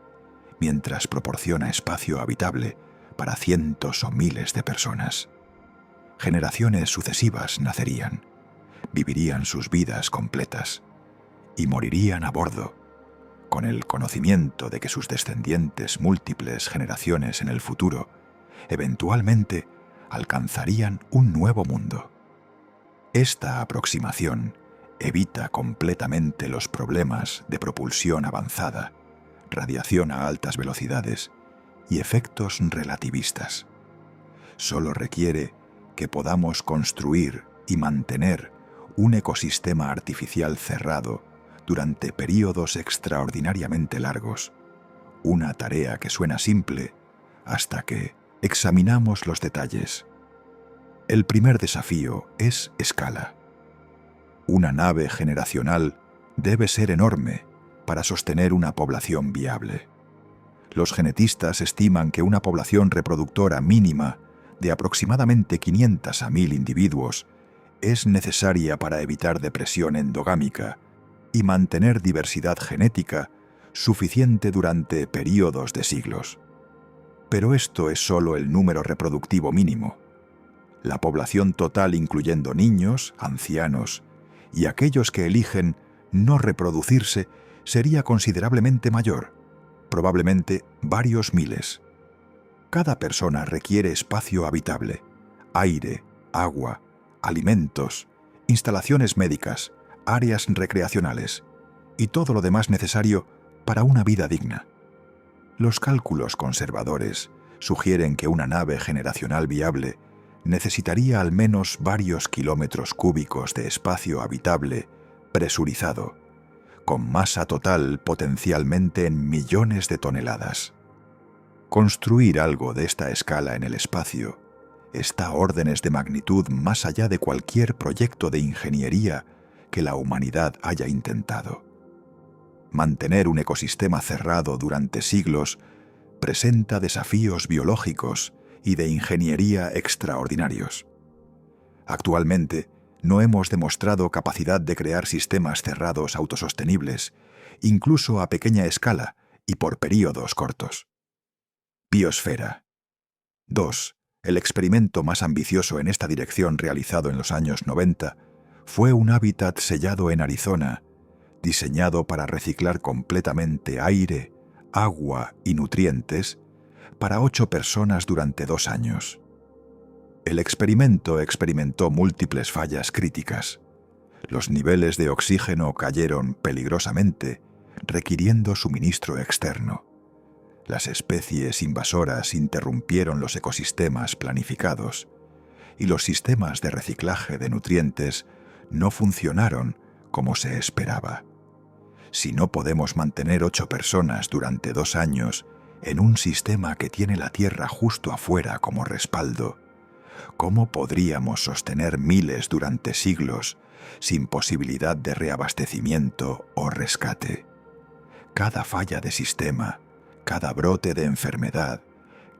mientras proporciona espacio habitable para cientos o miles de personas. Generaciones sucesivas nacerían, vivirían sus vidas completas y morirían a bordo, con el conocimiento de que sus descendientes múltiples generaciones en el futuro eventualmente alcanzarían un nuevo mundo. Esta aproximación evita completamente los problemas de propulsión avanzada, radiación a altas velocidades y efectos relativistas. Solo requiere que podamos construir y mantener un ecosistema artificial cerrado durante períodos extraordinariamente largos, una tarea que suena simple hasta que examinamos los detalles. El primer desafío es escala. Una nave generacional debe ser enorme para sostener una población viable. Los genetistas estiman que una población reproductora mínima de aproximadamente 500 a 1000 individuos es necesaria para evitar depresión endogámica y mantener diversidad genética suficiente durante períodos de siglos. Pero esto es solo el número reproductivo mínimo. La población total, incluyendo niños, ancianos y aquellos que eligen no reproducirse, sería considerablemente mayor, probablemente varios miles. Cada persona requiere espacio habitable, aire, agua, alimentos, instalaciones médicas, áreas recreacionales y todo lo demás necesario para una vida digna. Los cálculos conservadores sugieren que una nave generacional viable necesitaría al menos varios kilómetros cúbicos de espacio habitable presurizado, con masa total potencialmente en millones de toneladas. Construir algo de esta escala en el espacio está a órdenes de magnitud más allá de cualquier proyecto de ingeniería que la humanidad haya intentado. Mantener un ecosistema cerrado durante siglos presenta desafíos biológicos y de ingeniería extraordinarios. Actualmente, no hemos demostrado capacidad de crear sistemas cerrados autosostenibles, incluso a pequeña escala y por períodos cortos. Biosfera. 2. El experimento más ambicioso en esta dirección realizado en los años 90 fue un hábitat sellado en Arizona, diseñado para reciclar completamente aire, agua y nutrientes para 8 personas durante 2 años. El experimento experimentó múltiples fallas críticas. Los niveles de oxígeno cayeron peligrosamente, requiriendo suministro externo. Las especies invasoras interrumpieron los ecosistemas planificados y los sistemas de reciclaje de nutrientes no funcionaron como se esperaba. Si no podemos mantener 8 personas durante 2 años en un sistema que tiene la Tierra justo afuera como respaldo, ¿cómo podríamos sostener miles durante siglos sin posibilidad de reabastecimiento o rescate? Cada falla de sistema, cada brote de enfermedad,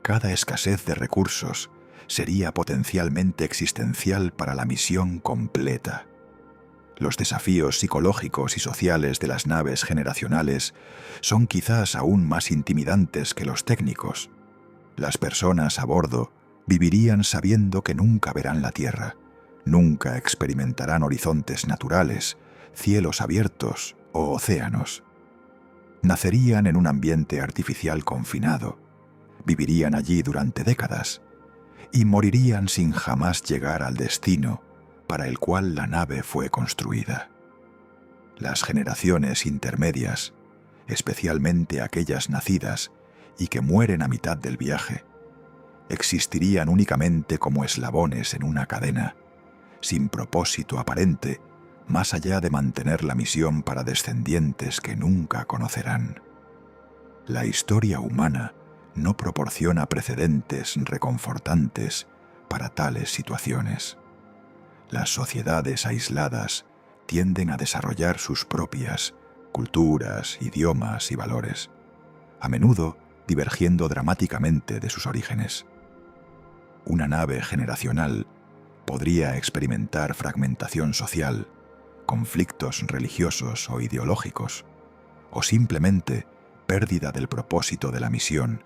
cada escasez de recursos sería potencialmente existencial para la misión completa. Los desafíos psicológicos y sociales de las naves generacionales son quizás aún más intimidantes que los técnicos. Las personas a bordo vivirían sabiendo que nunca verán la Tierra, nunca experimentarán horizontes naturales, cielos abiertos o océanos. Nacerían en un ambiente artificial confinado, vivirían allí durante décadas y morirían sin jamás llegar al destino para el cual la nave fue construida. Las generaciones intermedias, especialmente aquellas nacidas y que mueren a mitad del viaje, existirían únicamente como eslabones en una cadena, sin propósito aparente, más allá de mantener la misión para descendientes que nunca conocerán. La historia humana no proporciona precedentes reconfortantes para tales situaciones. Las sociedades aisladas tienden a desarrollar sus propias culturas, idiomas y valores, a menudo divergiendo dramáticamente de sus orígenes. Una nave generacional podría experimentar fragmentación social, conflictos religiosos o ideológicos, o simplemente pérdida del propósito de la misión,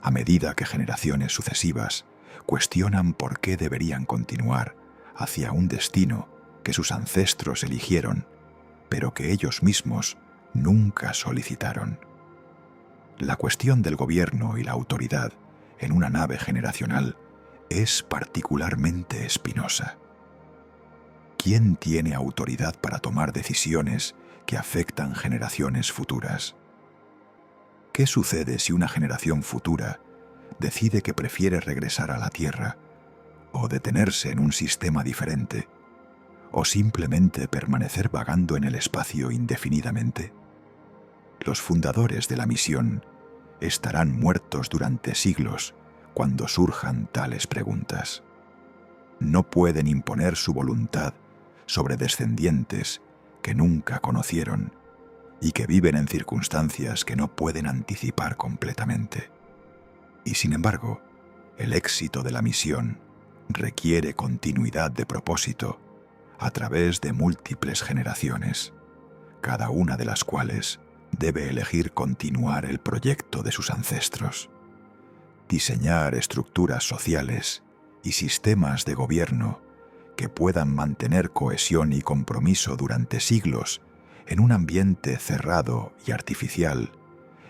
a medida que generaciones sucesivas cuestionan por qué deberían continuar hacia un destino que sus ancestros eligieron, pero que ellos mismos nunca solicitaron. La cuestión del gobierno y la autoridad en una nave generacional es particularmente espinosa. ¿Quién tiene autoridad para tomar decisiones que afectan generaciones futuras? ¿Qué sucede si una generación futura decide que prefiere regresar a la Tierra, o detenerse en un sistema diferente, o simplemente permanecer vagando en el espacio indefinidamente? Los fundadores de la misión estarán muertos durante siglos cuando surjan tales preguntas. No pueden imponer su voluntad sobre descendientes que nunca conocieron y que viven en circunstancias que no pueden anticipar completamente. Y sin embargo, el éxito de la misión requiere continuidad de propósito a través de múltiples generaciones, cada una de las cuales debe elegir continuar el proyecto de sus ancestros, diseñar estructuras sociales y sistemas de gobierno que puedan mantener cohesión y compromiso durante siglos en un ambiente cerrado y artificial.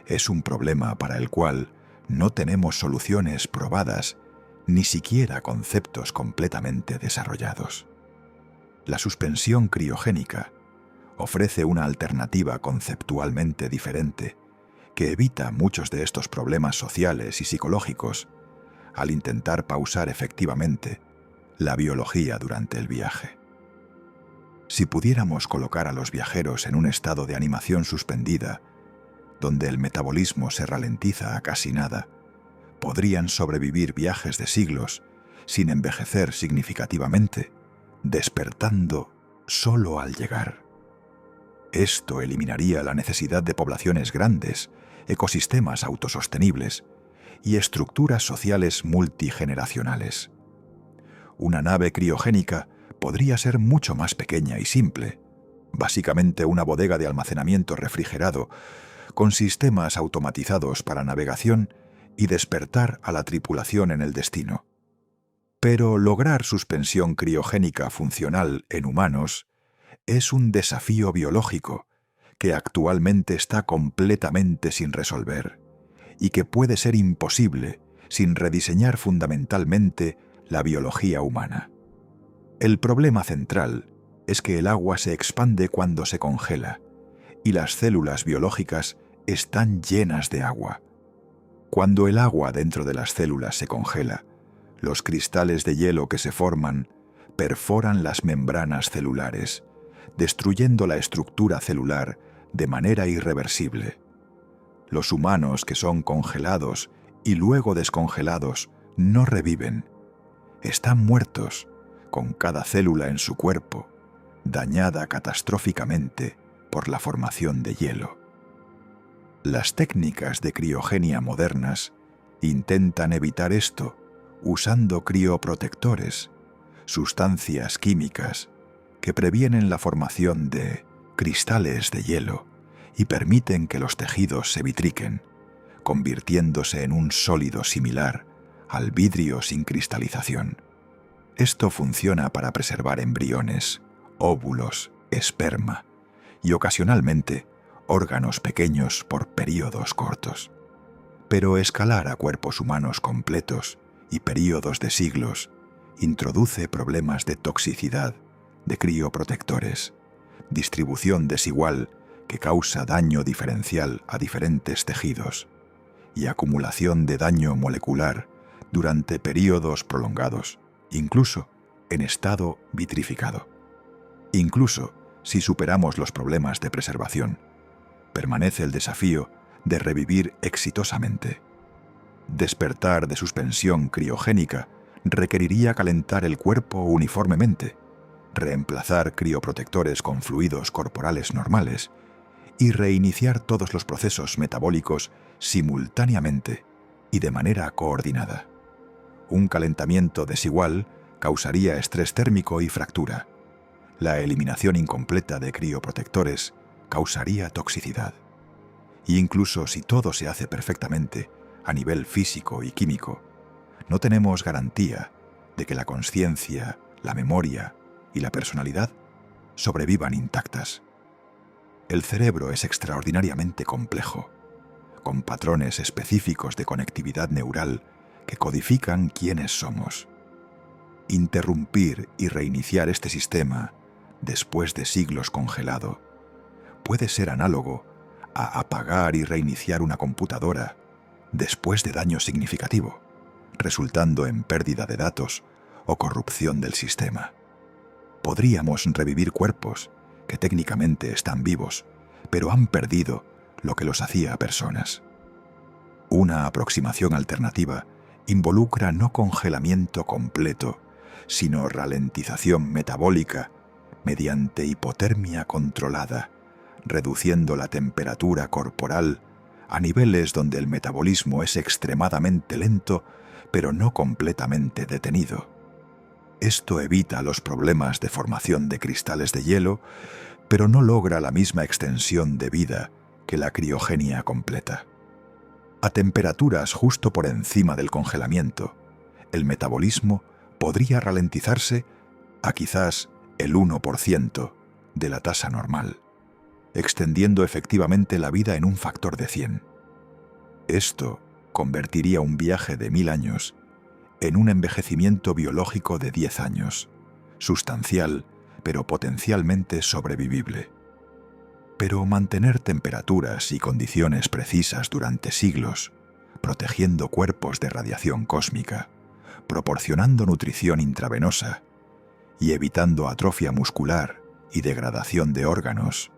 Es un problema para el cual no tenemos soluciones probadas, ni siquiera conceptos completamente desarrollados. La suspensión criogénica ofrece una alternativa conceptualmente diferente que evita muchos de estos problemas sociales y psicológicos al intentar pausar efectivamente la biología durante el viaje. Si pudiéramos colocar a los viajeros en un estado de animación suspendida, donde el metabolismo se ralentiza a casi nada, podrían sobrevivir viajes de siglos sin envejecer significativamente, despertando solo al llegar. Esto eliminaría la necesidad de poblaciones grandes, ecosistemas autosostenibles y estructuras sociales multigeneracionales. Una nave criogénica podría ser mucho más pequeña y simple, básicamente una bodega de almacenamiento refrigerado con sistemas automatizados para navegación y despertar a la tripulación en el destino. Pero lograr suspensión criogénica funcional en humanos es un desafío biológico que actualmente está completamente sin resolver y que puede ser imposible sin rediseñar fundamentalmente la biología humana. El problema central es que el agua se expande cuando se congela y las células biológicas están llenas de agua. Cuando el agua dentro de las células se congela, los cristales de hielo que se forman perforan las membranas celulares, destruyendo la estructura celular de manera irreversible. Los humanos que son congelados y luego descongelados no reviven. Están muertos, con cada célula en su cuerpo, dañada catastróficamente por la formación de hielo. Las técnicas de criogenia modernas intentan evitar esto usando crioprotectores, sustancias químicas que previenen la formación de cristales de hielo y permiten que los tejidos se vitriquen, convirtiéndose en un sólido similar al vidrio sin cristalización. Esto funciona para preservar embriones, óvulos, esperma y ocasionalmente órganos pequeños por períodos cortos. Pero escalar a cuerpos humanos completos y períodos de siglos introduce problemas de toxicidad, de crioprotectores, distribución desigual que causa daño diferencial a diferentes tejidos y acumulación de daño molecular durante períodos prolongados, incluso en estado vitrificado. Incluso si superamos los problemas de preservación, permanece el desafío de revivir exitosamente. Despertar de suspensión criogénica requeriría calentar el cuerpo uniformemente, reemplazar crioprotectores con fluidos corporales normales y reiniciar todos los procesos metabólicos simultáneamente y de manera coordinada. Un calentamiento desigual causaría estrés térmico y fractura. La eliminación incompleta de crioprotectores causaría toxicidad. Y incluso si todo se hace perfectamente a nivel físico y químico, no tenemos garantía de que la conciencia, la memoria y la personalidad sobrevivan intactas. El cerebro es extraordinariamente complejo, con patrones específicos de conectividad neural que codifican quiénes somos. Interrumpir y reiniciar este sistema después de siglos congelado puede ser análogo a apagar y reiniciar una computadora después de daño significativo, resultando en pérdida de datos o corrupción del sistema. Podríamos revivir cuerpos que técnicamente están vivos, pero han perdido lo que los hacía personas. Una aproximación alternativa involucra no congelamiento completo, sino ralentización metabólica mediante hipotermia controlada, reduciendo la temperatura corporal a niveles donde el metabolismo es extremadamente lento, pero no completamente detenido. Esto evita los problemas de formación de cristales de hielo, pero no logra la misma extensión de vida que la criogenia completa. A temperaturas justo por encima del congelamiento, el metabolismo podría ralentizarse a quizás el 1% de la tasa normal, extendiendo efectivamente la vida en un factor de 100. Esto convertiría un viaje de 1000 años en un envejecimiento biológico de 10 años, sustancial, pero potencialmente sobrevivible. Pero mantener temperaturas y condiciones precisas durante siglos, protegiendo cuerpos de radiación cósmica, proporcionando nutrición intravenosa y evitando atrofia muscular y degradación de órganos,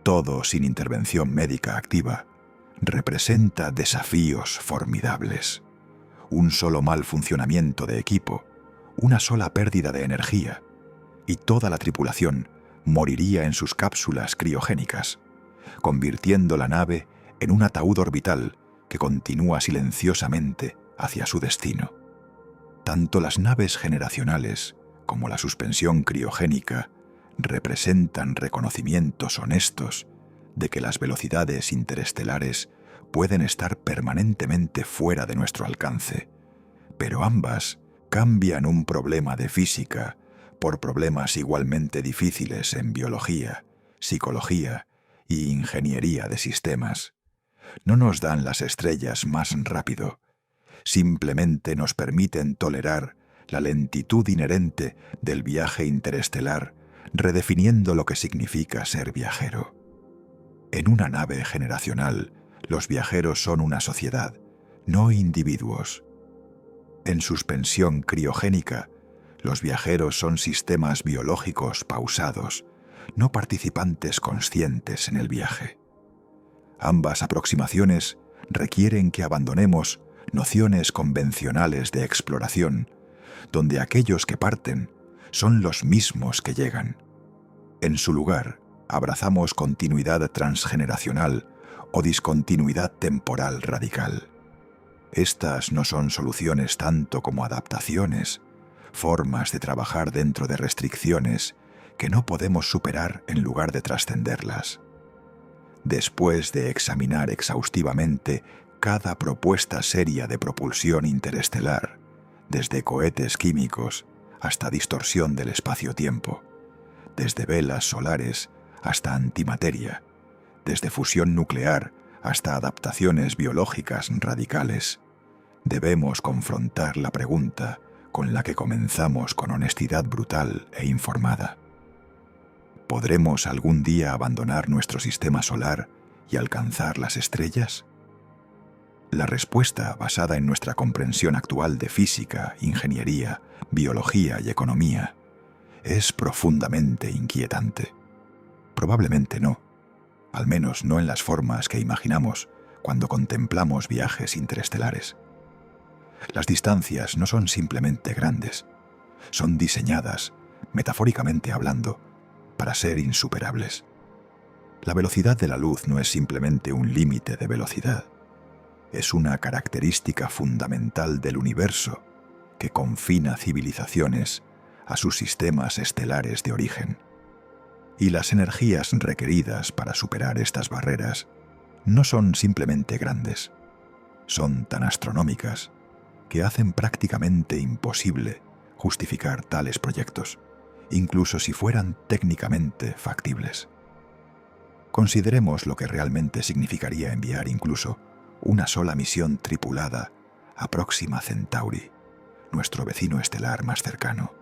todo sin intervención médica activa, representa desafíos formidables. Un solo mal funcionamiento de equipo, una sola pérdida de energía, y toda la tripulación moriría en sus cápsulas criogénicas, convirtiendo la nave en un ataúd orbital que continúa silenciosamente hacia su destino. Tanto las naves generacionales como la suspensión criogénica representan reconocimientos honestos de que las velocidades interestelares pueden estar permanentemente fuera de nuestro alcance, pero ambas cambian un problema de física por problemas igualmente difíciles en biología, psicología y ingeniería de sistemas. No nos dan las estrellas más rápido, simplemente nos permiten tolerar la lentitud inherente del viaje interestelar, redefiniendo lo que significa ser viajero. En una nave generacional, los viajeros son una sociedad, no individuos. En suspensión criogénica, los viajeros son sistemas biológicos pausados, no participantes conscientes en el viaje. Ambas aproximaciones requieren que abandonemos nociones convencionales de exploración, donde aquellos que parten son los mismos que llegan. En su lugar, abrazamos continuidad transgeneracional o discontinuidad temporal radical. Estas no son soluciones tanto como adaptaciones, formas de trabajar dentro de restricciones que no podemos superar en lugar de trascenderlas. Después de examinar exhaustivamente cada propuesta seria de propulsión interestelar, desde cohetes químicos hasta distorsión del espacio-tiempo, desde velas solares hasta antimateria, desde fusión nuclear hasta adaptaciones biológicas radicales, debemos confrontar la pregunta con la que comenzamos con honestidad brutal e informada. ¿Podremos algún día abandonar nuestro sistema solar y alcanzar las estrellas? La respuesta, basada en nuestra comprensión actual de física, ingeniería, biología y economía, es profundamente inquietante. Probablemente no, al menos no en las formas que imaginamos cuando contemplamos viajes interestelares. Las distancias no son simplemente grandes, son diseñadas, metafóricamente hablando, para ser insuperables. La velocidad de la luz no es simplemente un límite de velocidad, es una característica fundamental del universo que confina civilizaciones a sus sistemas estelares de origen. Y las energías requeridas para superar estas barreras no son simplemente grandes, son tan astronómicas que hacen prácticamente imposible justificar tales proyectos, incluso si fueran técnicamente factibles. Consideremos lo que realmente significaría enviar incluso una sola misión tripulada a Próxima Centauri, nuestro vecino estelar más cercano.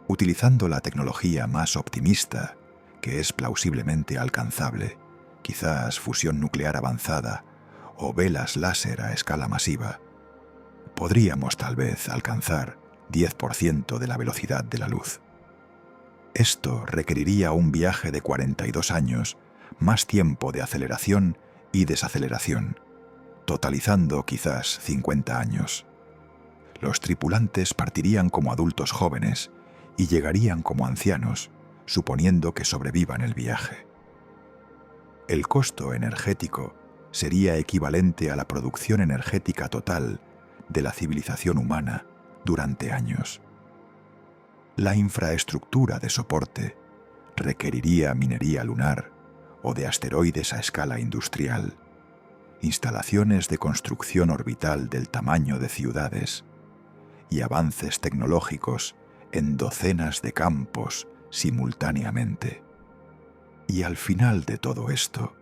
Utilizando la tecnología más optimista, que es plausiblemente alcanzable, quizás fusión nuclear avanzada o velas láser a escala masiva, podríamos tal vez alcanzar 10% de la velocidad de la luz. Esto requeriría un viaje de 42 años, más tiempo de aceleración y desaceleración, totalizando quizás 50 años. Los tripulantes partirían como adultos jóvenes y llegarían como ancianos, suponiendo que sobrevivan el viaje. El costo energético sería equivalente a la producción energética total de la civilización humana durante años. La infraestructura de soporte requeriría minería lunar o de asteroides a escala industrial, instalaciones de construcción orbital del tamaño de ciudades y avances tecnológicos en docenas de campos simultáneamente. Y al final de todo esto,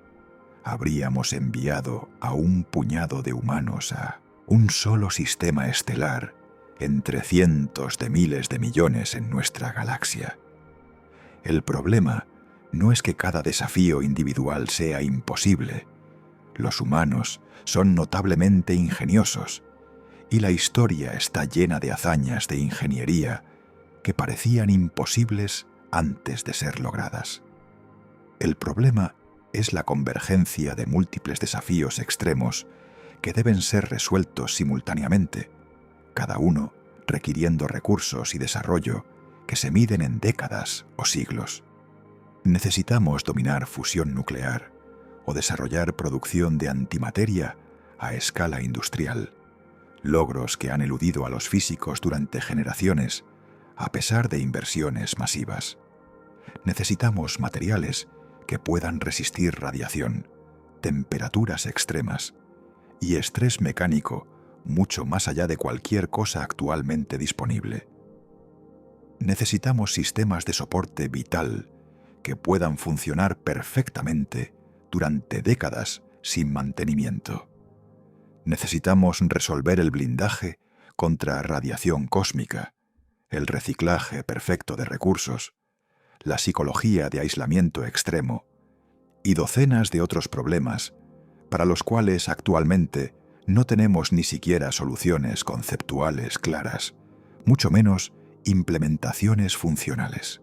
habríamos enviado a un puñado de humanos a un solo sistema estelar entre cientos de miles de millones en nuestra galaxia. El problema no es que cada desafío individual sea imposible. Los humanos son notablemente ingeniosos y la historia está llena de hazañas de ingeniería que parecían imposibles antes de ser logradas. El problema es la convergencia de múltiples desafíos extremos que deben ser resueltos simultáneamente, cada uno requiriendo recursos y desarrollo que se miden en décadas o siglos. Necesitamos dominar fusión nuclear o desarrollar producción de antimateria a escala industrial, logros que han eludido a los físicos durante generaciones, a pesar de inversiones masivas. Necesitamos materiales que puedan resistir radiación, temperaturas extremas y estrés mecánico mucho más allá de cualquier cosa actualmente disponible. Necesitamos sistemas de soporte vital que puedan funcionar perfectamente durante décadas sin mantenimiento. Necesitamos resolver el blindaje contra radiación cósmica, el reciclaje perfecto de recursos, la psicología de aislamiento extremo y docenas de otros problemas para los cuales actualmente no tenemos ni siquiera soluciones conceptuales claras, mucho menos implementaciones funcionales.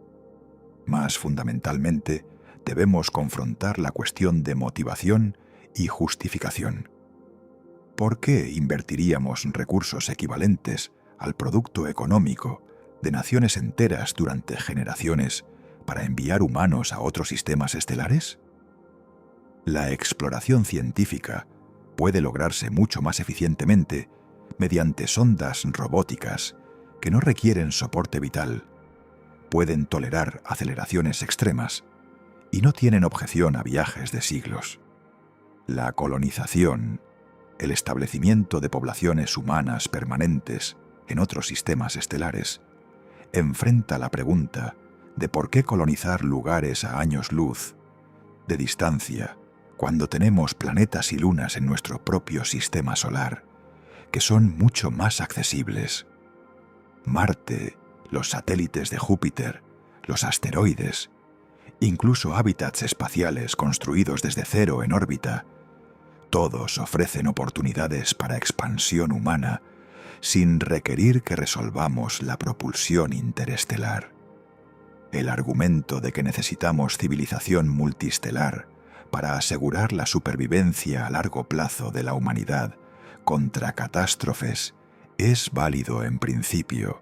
Más fundamentalmente, debemos confrontar la cuestión de motivación y justificación. ¿Por qué invertiríamos recursos equivalentes al producto económico de naciones enteras durante generaciones para enviar humanos a otros sistemas estelares? La exploración científica puede lograrse mucho más eficientemente mediante sondas robóticas que no requieren soporte vital, pueden tolerar aceleraciones extremas y no tienen objeción a viajes de siglos. La colonización, el establecimiento de poblaciones humanas permanentes en otros sistemas estelares, enfrenta la pregunta de por qué colonizar lugares a años luz de distancia cuando tenemos planetas y lunas en nuestro propio sistema solar, que son mucho más accesibles. Marte, los satélites de Júpiter, los asteroides, incluso hábitats espaciales construidos desde cero en órbita, todos ofrecen oportunidades para expansión humana sin requerir que resolvamos la propulsión interestelar. El argumento de que necesitamos civilización multiestelar para asegurar la supervivencia a largo plazo de la humanidad contra catástrofes es válido en principio,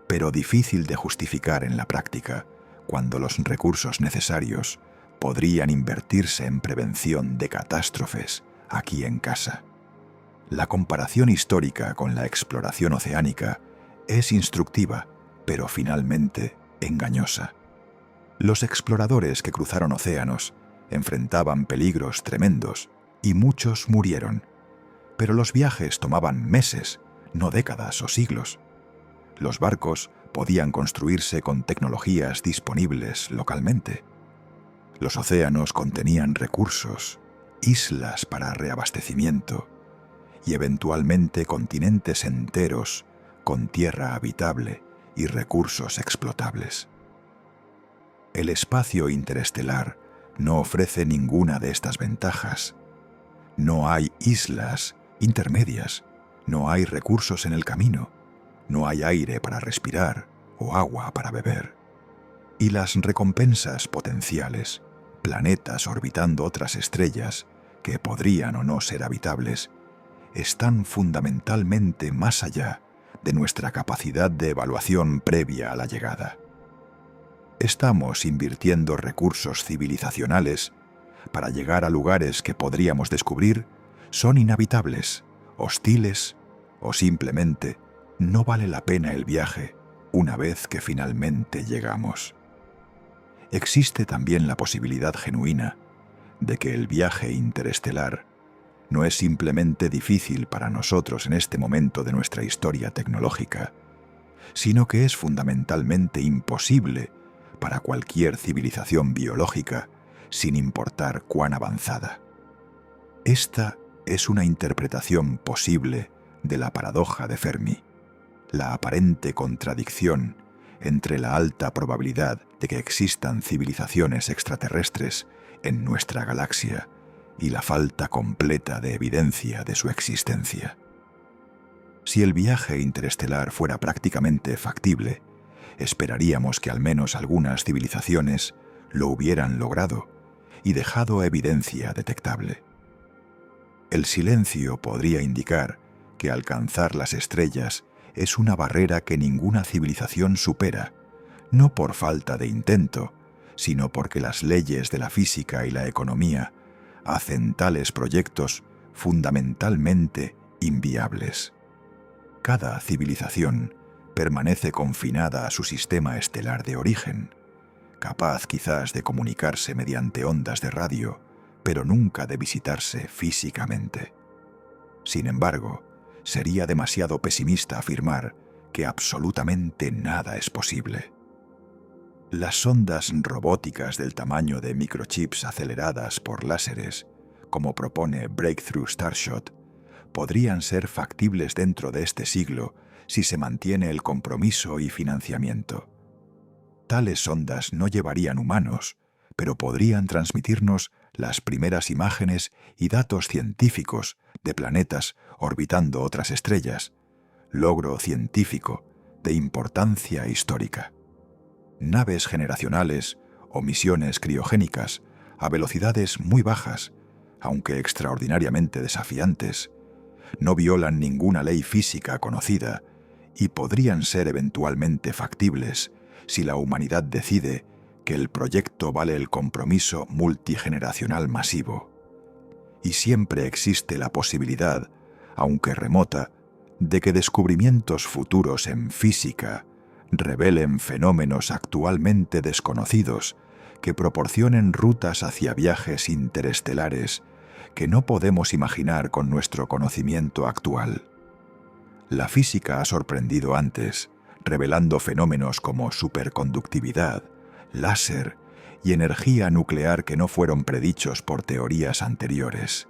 pero difícil de justificar en la práctica cuando los recursos necesarios podrían invertirse en prevención de catástrofes aquí en casa. La comparación histórica con la exploración oceánica es instructiva, pero finalmente engañosa. Los exploradores que cruzaron océanos enfrentaban peligros tremendos y muchos murieron, pero los viajes tomaban meses, no décadas o siglos. Los barcos podían construirse con tecnologías disponibles localmente. Los océanos contenían recursos, islas para reabastecimiento y eventualmente continentes enteros con tierra habitable y recursos explotables. El espacio interestelar no ofrece ninguna de estas ventajas. No hay islas intermedias, no hay recursos en el camino, no hay aire para respirar o agua para beber. Y las recompensas potenciales, planetas orbitando otras estrellas que podrían o no ser habitables, están fundamentalmente más allá de nuestra capacidad de evaluación previa a la llegada. Estamos invirtiendo recursos civilizacionales para llegar a lugares que podríamos descubrir son inhabitables, hostiles o simplemente no vale la pena el viaje una vez que finalmente llegamos. Existe también la posibilidad genuina de que el viaje interestelar no es simplemente difícil para nosotros en este momento de nuestra historia tecnológica, sino que es fundamentalmente imposible para cualquier civilización biológica, sin importar cuán avanzada. Esta es una interpretación posible de la paradoja de Fermi, la aparente contradicción entre la alta probabilidad de que existan civilizaciones extraterrestres en nuestra galaxia y la falta completa de evidencia de su existencia. Si el viaje interestelar fuera prácticamente factible, esperaríamos que al menos algunas civilizaciones lo hubieran logrado y dejado evidencia detectable. El silencio podría indicar que alcanzar las estrellas es una barrera que ninguna civilización supera, no por falta de intento, sino porque las leyes de la física y la economía hacen tales proyectos fundamentalmente inviables. Cada civilización permanece confinada a su sistema estelar de origen, capaz quizás de comunicarse mediante ondas de radio, pero nunca de visitarse físicamente. Sin embargo, sería demasiado pesimista afirmar que absolutamente nada es posible. Las sondas robóticas del tamaño de microchips aceleradas por láseres, como propone Breakthrough Starshot, podrían ser factibles dentro de este siglo si se mantiene el compromiso y financiamiento. Tales sondas no llevarían humanos, pero podrían transmitirnos las primeras imágenes y datos científicos de planetas orbitando otras estrellas, logro científico de importancia histórica. Naves generacionales o misiones criogénicas a velocidades muy bajas, aunque extraordinariamente desafiantes, no violan ninguna ley física conocida y podrían ser eventualmente factibles si la humanidad decide que el proyecto vale el compromiso multigeneracional masivo. Y siempre existe la posibilidad, aunque remota, de que descubrimientos futuros en física revelen fenómenos actualmente desconocidos que proporcionen rutas hacia viajes interestelares que no podemos imaginar con nuestro conocimiento actual. La física ha sorprendido antes, revelando fenómenos como superconductividad, láser y energía nuclear que no fueron predichos por teorías anteriores.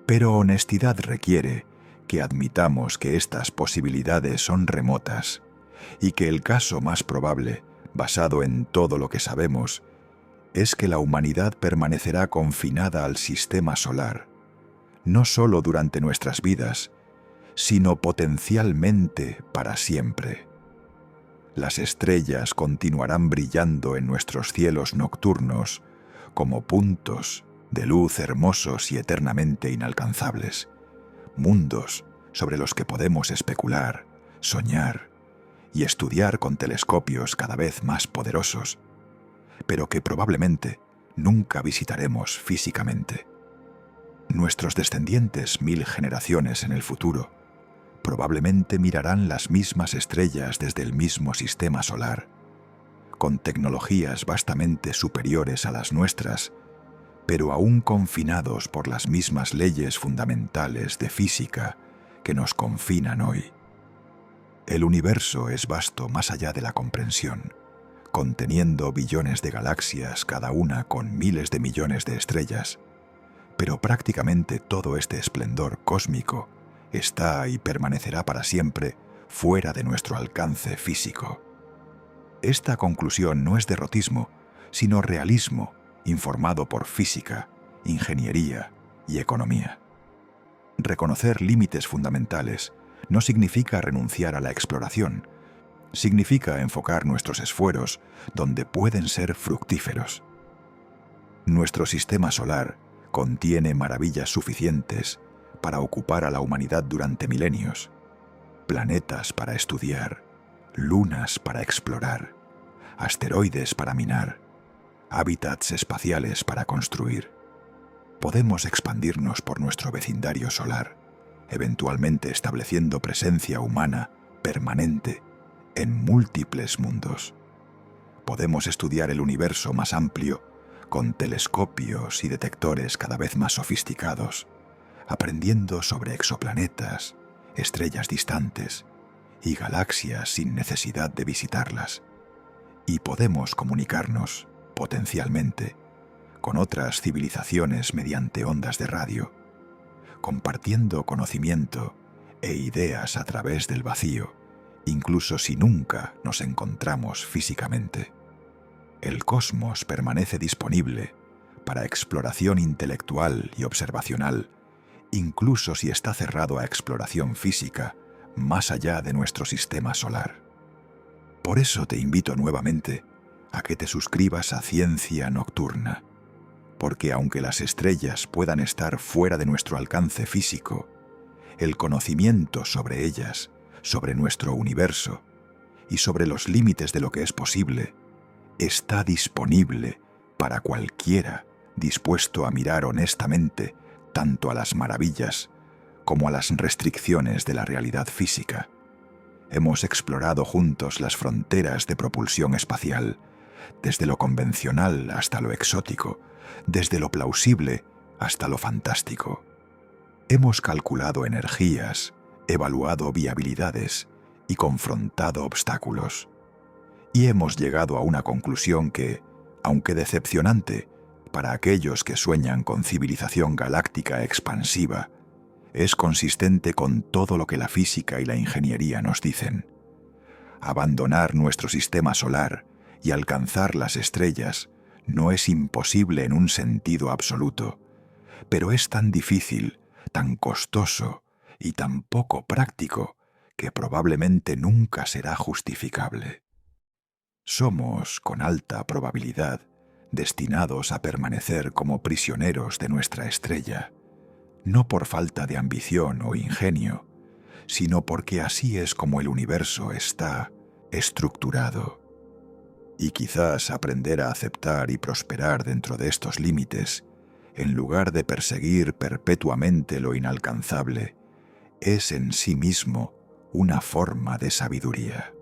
Pero honestidad requiere que admitamos que estas posibilidades son remotas y que el caso más probable, basado en todo lo que sabemos, es que la humanidad permanecerá confinada al sistema solar, no solo durante nuestras vidas, sino potencialmente para siempre. Las estrellas continuarán brillando en nuestros cielos nocturnos como puntos de luz hermosos y eternamente inalcanzables, mundos sobre los que podemos especular, soñar y estudiar con telescopios cada vez más poderosos, pero que probablemente nunca visitaremos físicamente. Nuestros descendientes 1000 generaciones en el futuro probablemente mirarán las mismas estrellas desde el mismo sistema solar, con tecnologías vastamente superiores a las nuestras, pero aún confinados por las mismas leyes fundamentales de física que nos confinan hoy. El universo es vasto más allá de la comprensión, conteniendo billones de galaxias, cada una con miles de millones de estrellas, pero prácticamente todo este esplendor cósmico está y permanecerá para siempre fuera de nuestro alcance físico. Esta conclusión no es derrotismo, sino realismo informado por física, ingeniería y economía. Reconocer límites fundamentales no significa renunciar a la exploración, significa enfocar nuestros esfuerzos donde pueden ser fructíferos. Nuestro sistema solar contiene maravillas suficientes para ocupar a la humanidad durante milenios, planetas para estudiar, lunas para explorar, asteroides para minar, hábitats espaciales para construir. Podemos expandirnos por nuestro vecindario solar, eventualmente estableciendo presencia humana permanente en múltiples mundos. Podemos estudiar el universo más amplio con telescopios y detectores cada vez más sofisticados, aprendiendo sobre exoplanetas, estrellas distantes y galaxias sin necesidad de visitarlas. Y podemos comunicarnos, potencialmente, con otras civilizaciones mediante ondas de radio, compartiendo conocimiento e ideas a través del vacío, incluso si nunca nos encontramos físicamente. El cosmos permanece disponible para exploración intelectual y observacional, incluso si está cerrado a exploración física más allá de nuestro sistema solar. Por eso te invito nuevamente a que te suscribas a Ciencia Nocturna, porque aunque las estrellas puedan estar fuera de nuestro alcance físico, el conocimiento sobre ellas, sobre nuestro universo y sobre los límites de lo que es posible, está disponible para cualquiera dispuesto a mirar honestamente tanto a las maravillas como a las restricciones de la realidad física. Hemos explorado juntos las fronteras de propulsión espacial, desde lo convencional hasta lo exótico, desde lo plausible hasta lo fantástico. Hemos calculado energías, evaluado viabilidades y confrontado obstáculos. Y hemos llegado a una conclusión que, aunque decepcionante para aquellos que sueñan con civilización galáctica expansiva, es consistente con todo lo que la física y la ingeniería nos dicen. Abandonar nuestro sistema solar y alcanzar las estrellas no es imposible en un sentido absoluto, pero es tan difícil, tan costoso y tan poco práctico que probablemente nunca será justificable. Somos, con alta probabilidad, destinados a permanecer como prisioneros de nuestra estrella, no por falta de ambición o ingenio, sino porque así es como el universo está estructurado. Y quizás aprender a aceptar y prosperar dentro de estos límites, en lugar de perseguir perpetuamente lo inalcanzable, es en sí mismo una forma de sabiduría.